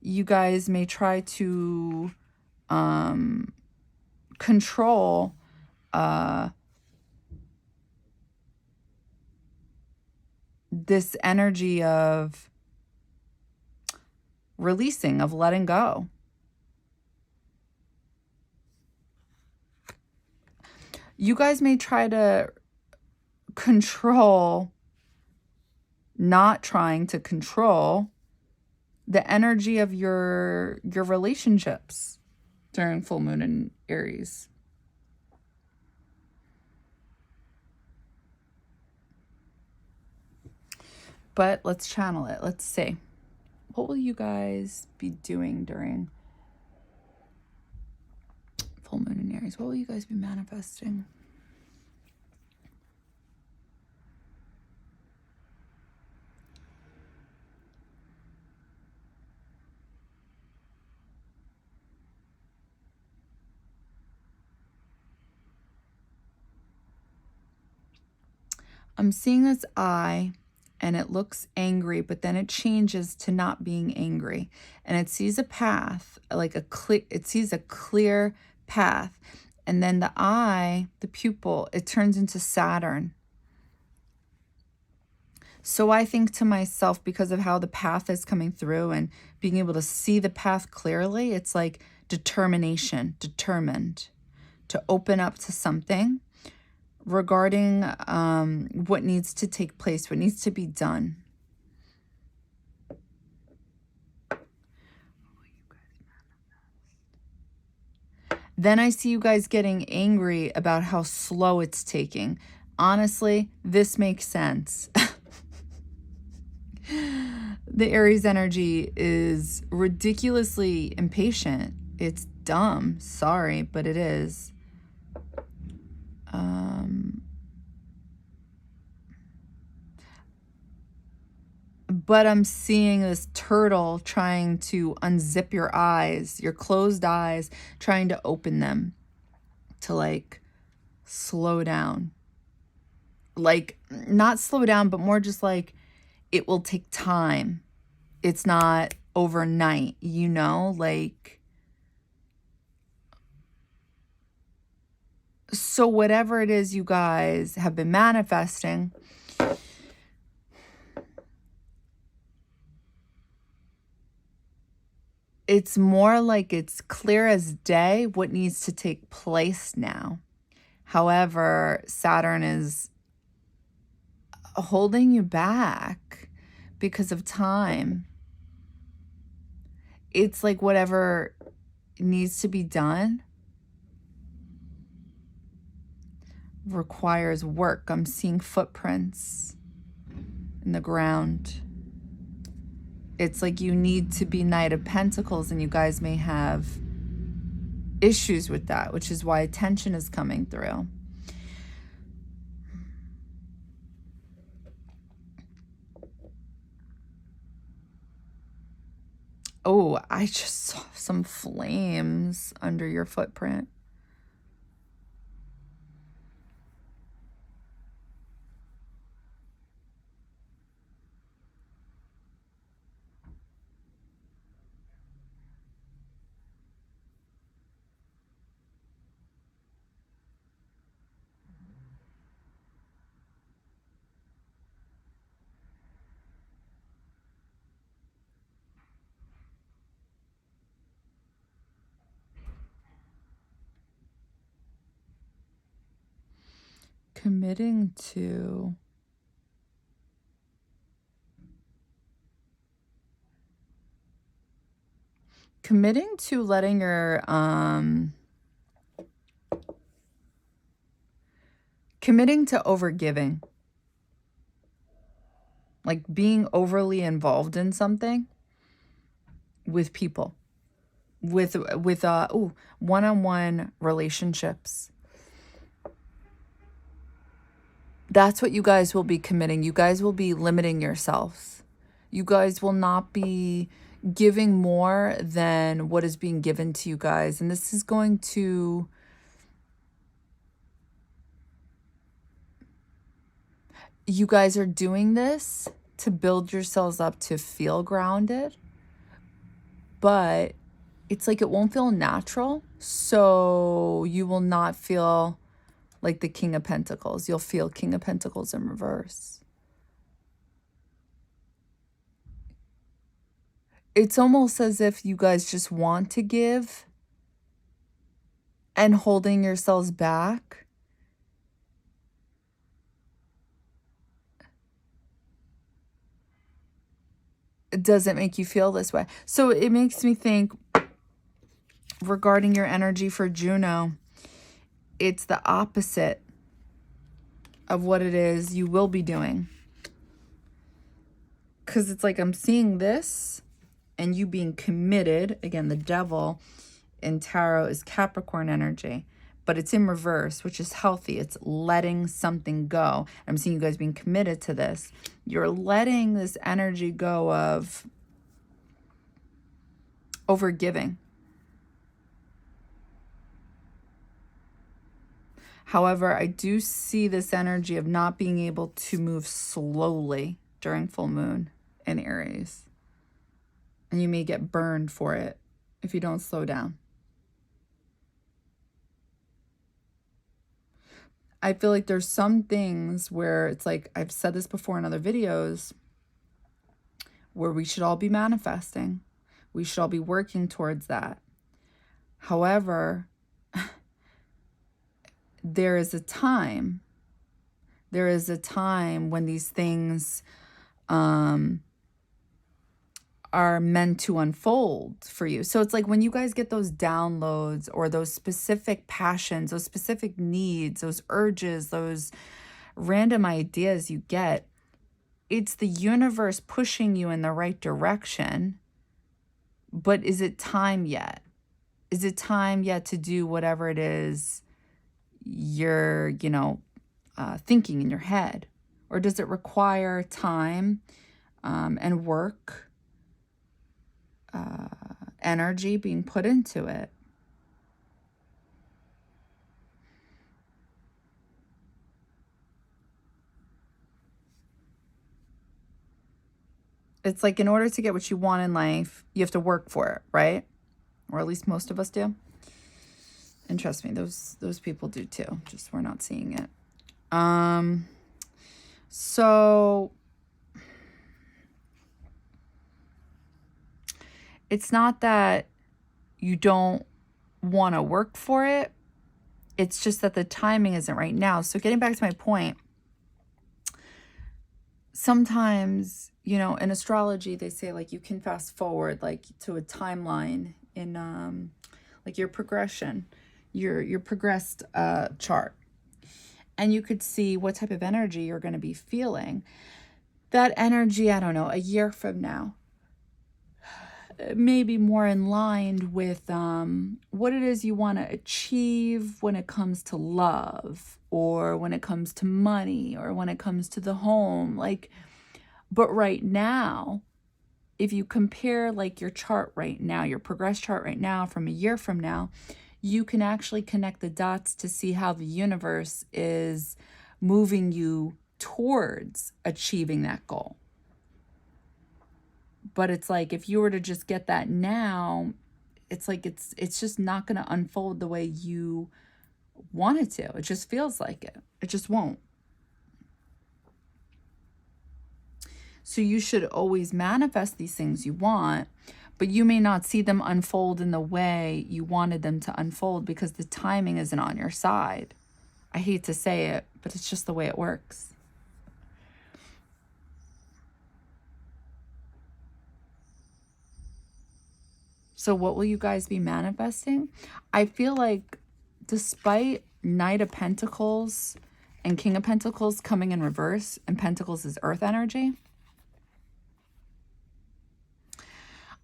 You guys may try to control this energy of releasing, of letting go. You guys may try to control, not trying to control the energy of your relationships during full moon in Aries. But let's channel it. Let's see. What will you guys be doing during full moon in Aries? What will you guys be manifesting? I'm seeing this eye, and it looks angry, but then it changes to not being angry, and it sees a path, like it sees a clear path, and then the eye, the pupil, it turns into Saturn. So I think to myself, because of how the path is coming through and being able to see the path clearly, it's like determination, determined to open up to something regarding what needs to take place, what needs to be done. Then I see you guys getting angry about how slow it's taking. Honestly, this makes sense. The Aries energy is ridiculously impatient. It's dumb. Sorry, but it is. But I'm seeing this turtle trying to unzip your eyes, your closed eyes, trying to open them to like slow down. Like not slow down, but more just like it will take time. It's not overnight, you know, like. So whatever it is you guys have been manifesting, it's more like it's clear as day what needs to take place now. However, Saturn is holding you back because of time. It's like whatever needs to be done requires work. I'm seeing footprints in the ground. It's like you need to be Knight of Pentacles, and you guys may have issues with that, which is why tension is coming through. Oh, I just saw some flames under your footprint. Committing to letting your committing to overgiving, like being overly involved in something with people, with one-on-one relationships. That's what you guys will be committing. You guys will be limiting yourselves. You guys will not be giving more than what is being given to you guys. And this is going to... You guys are doing this to build yourselves up to feel grounded. But it's like it won't feel natural. So you will not feel like the King of Pentacles. You'll feel King of Pentacles in reverse. It's almost as if you guys just want to give and holding yourselves back. It doesn't make you feel this way. So it makes me think, regarding your energy for Juno, it's the opposite of what it is you will be doing. Because it's like I'm seeing this and you being committed. Again, the devil in tarot is Capricorn energy, but it's in reverse, which is healthy. It's letting something go. I'm seeing you guys being committed to this. You're letting this energy go of overgiving. However, I do see this energy of not being able to move slowly during full moon in Aries. And you may get burned for it if you don't slow down. I feel like there's some things where it's like, I've said this before in other videos, where we should all be manifesting. We should all be working towards that. However, there is a time when these things are meant to unfold for you. So it's like when you guys get those downloads or those specific passions, those specific needs, those urges, those random ideas you get, it's the universe pushing you in the right direction. But is it time yet? Is it time yet to do whatever it is you're, thinking in your head? Or does it require time and work, energy being put into it? It's like in order to get what you want in life, you have to work for it, right? Or at least most of us do. And trust me, those people do too. Just we're not seeing it. So it's not that you don't want to work for it. It's just that the timing isn't right now. So getting back to my point, sometimes, in astrology, they say like you can fast forward like to a timeline in like your progression, your progressed chart. And you could see what type of energy you're going to be feeling. That energy, I don't know, a year from now, maybe more in line with what it is you want to achieve when it comes to love, or when it comes to money, or when it comes to the home. But right now, if you compare like your chart right now, your progress chart right now from a year from now, you can actually connect the dots to see how the universe is moving you towards achieving that goal. But it's like, if you were to just get that now, it's like it's just not going to unfold the way you want it to. It just feels like it. It just won't. So you should always manifest these things you want, but you may not see them unfold in the way you wanted them to unfold because the timing isn't on your side. I hate to say it, but it's just the way it works. So what will you guys be manifesting? I feel like despite Knight of Pentacles and King of Pentacles coming in reverse, and Pentacles is earth energy.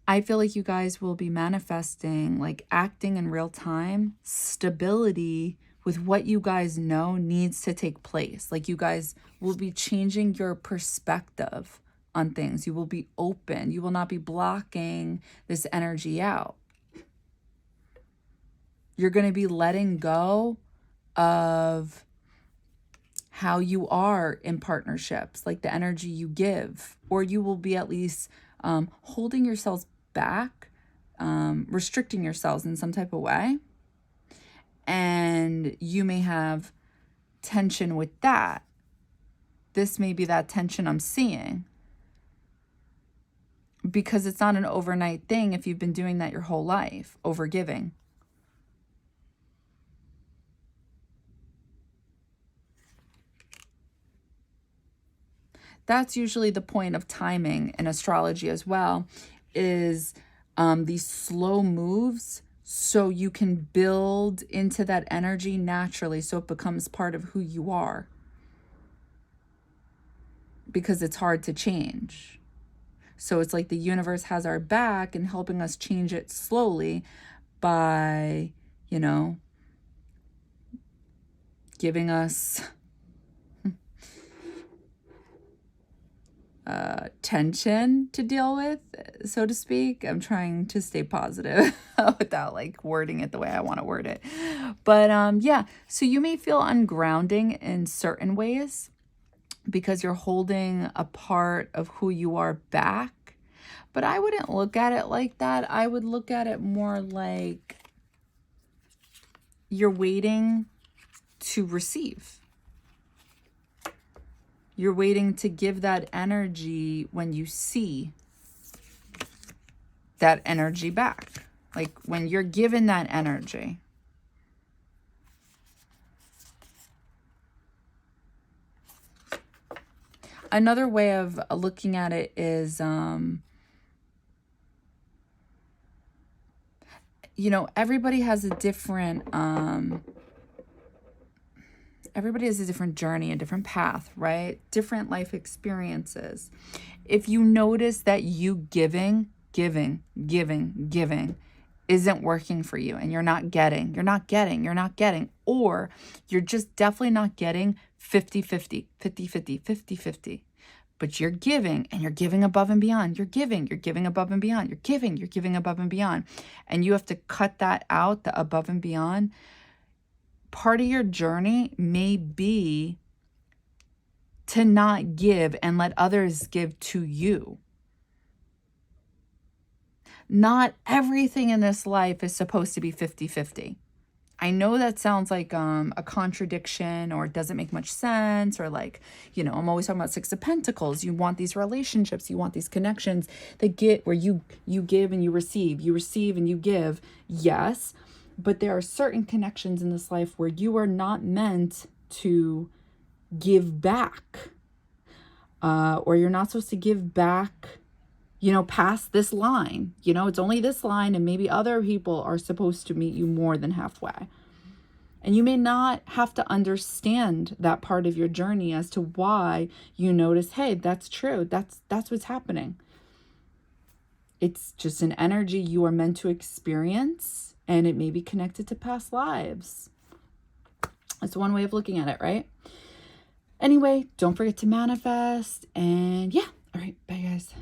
I feel like you guys will be manifesting, like acting in real time, stability with what you guys know needs to take place. Like you guys will be changing your perspective on things. You will be open. You will not be blocking this energy out. You're going to be letting go of how you are in partnerships, like the energy you give, or you will be at least holding yourselves back, restricting yourselves in some type of way. And you may have tension with that. This may be that tension I'm seeing, because it's not an overnight thing if you've been doing that your whole life, overgiving. That's usually the point of timing in astrology as well, is these slow moves so you can build into that energy naturally so it becomes part of who you are. Because it's hard to change. So it's like the universe has our back and helping us change it slowly by, you know, giving us tension to deal with, so to speak. I'm trying to stay positive without like wording it the way I want to word it. But yeah, so you may feel ungrounding in certain ways because you're holding a part of who you are back. But I wouldn't look at it like that. I would look at it more like you're waiting to receive. You're waiting to give that energy when you see that energy back. Like when you're given that energy. Another way of looking at it is, you know, everybody has a different journey, a different path, right? Different life experiences. If you notice that you giving isn't working for you and you're not getting, or you're just definitely not getting 50-50, but you're giving and you're giving above and beyond. You're giving above and beyond. You're giving above and beyond. And you have to cut that out, the above and beyond. Part of your journey may be to not give and let others give to you. Not everything in this life is supposed to be 50-50. I know that sounds like a contradiction, or it doesn't make much sense, or like, you know, I'm always talking about Six of Pentacles. You want these relationships, you want these connections that get where you give and you receive and you give. Yes, but there are certain connections in this life where you are not meant to give back, or you're not supposed to give back, you know, past this line. You know, it's only this line, and maybe other people are supposed to meet you more than halfway. And you may not have to understand that part of your journey as to why you notice, hey, that's true. That's what's happening. It's just an energy you are meant to experience, and it may be connected to past lives. That's one way of looking at it, right? Anyway, don't forget to manifest, and yeah. All right, bye guys.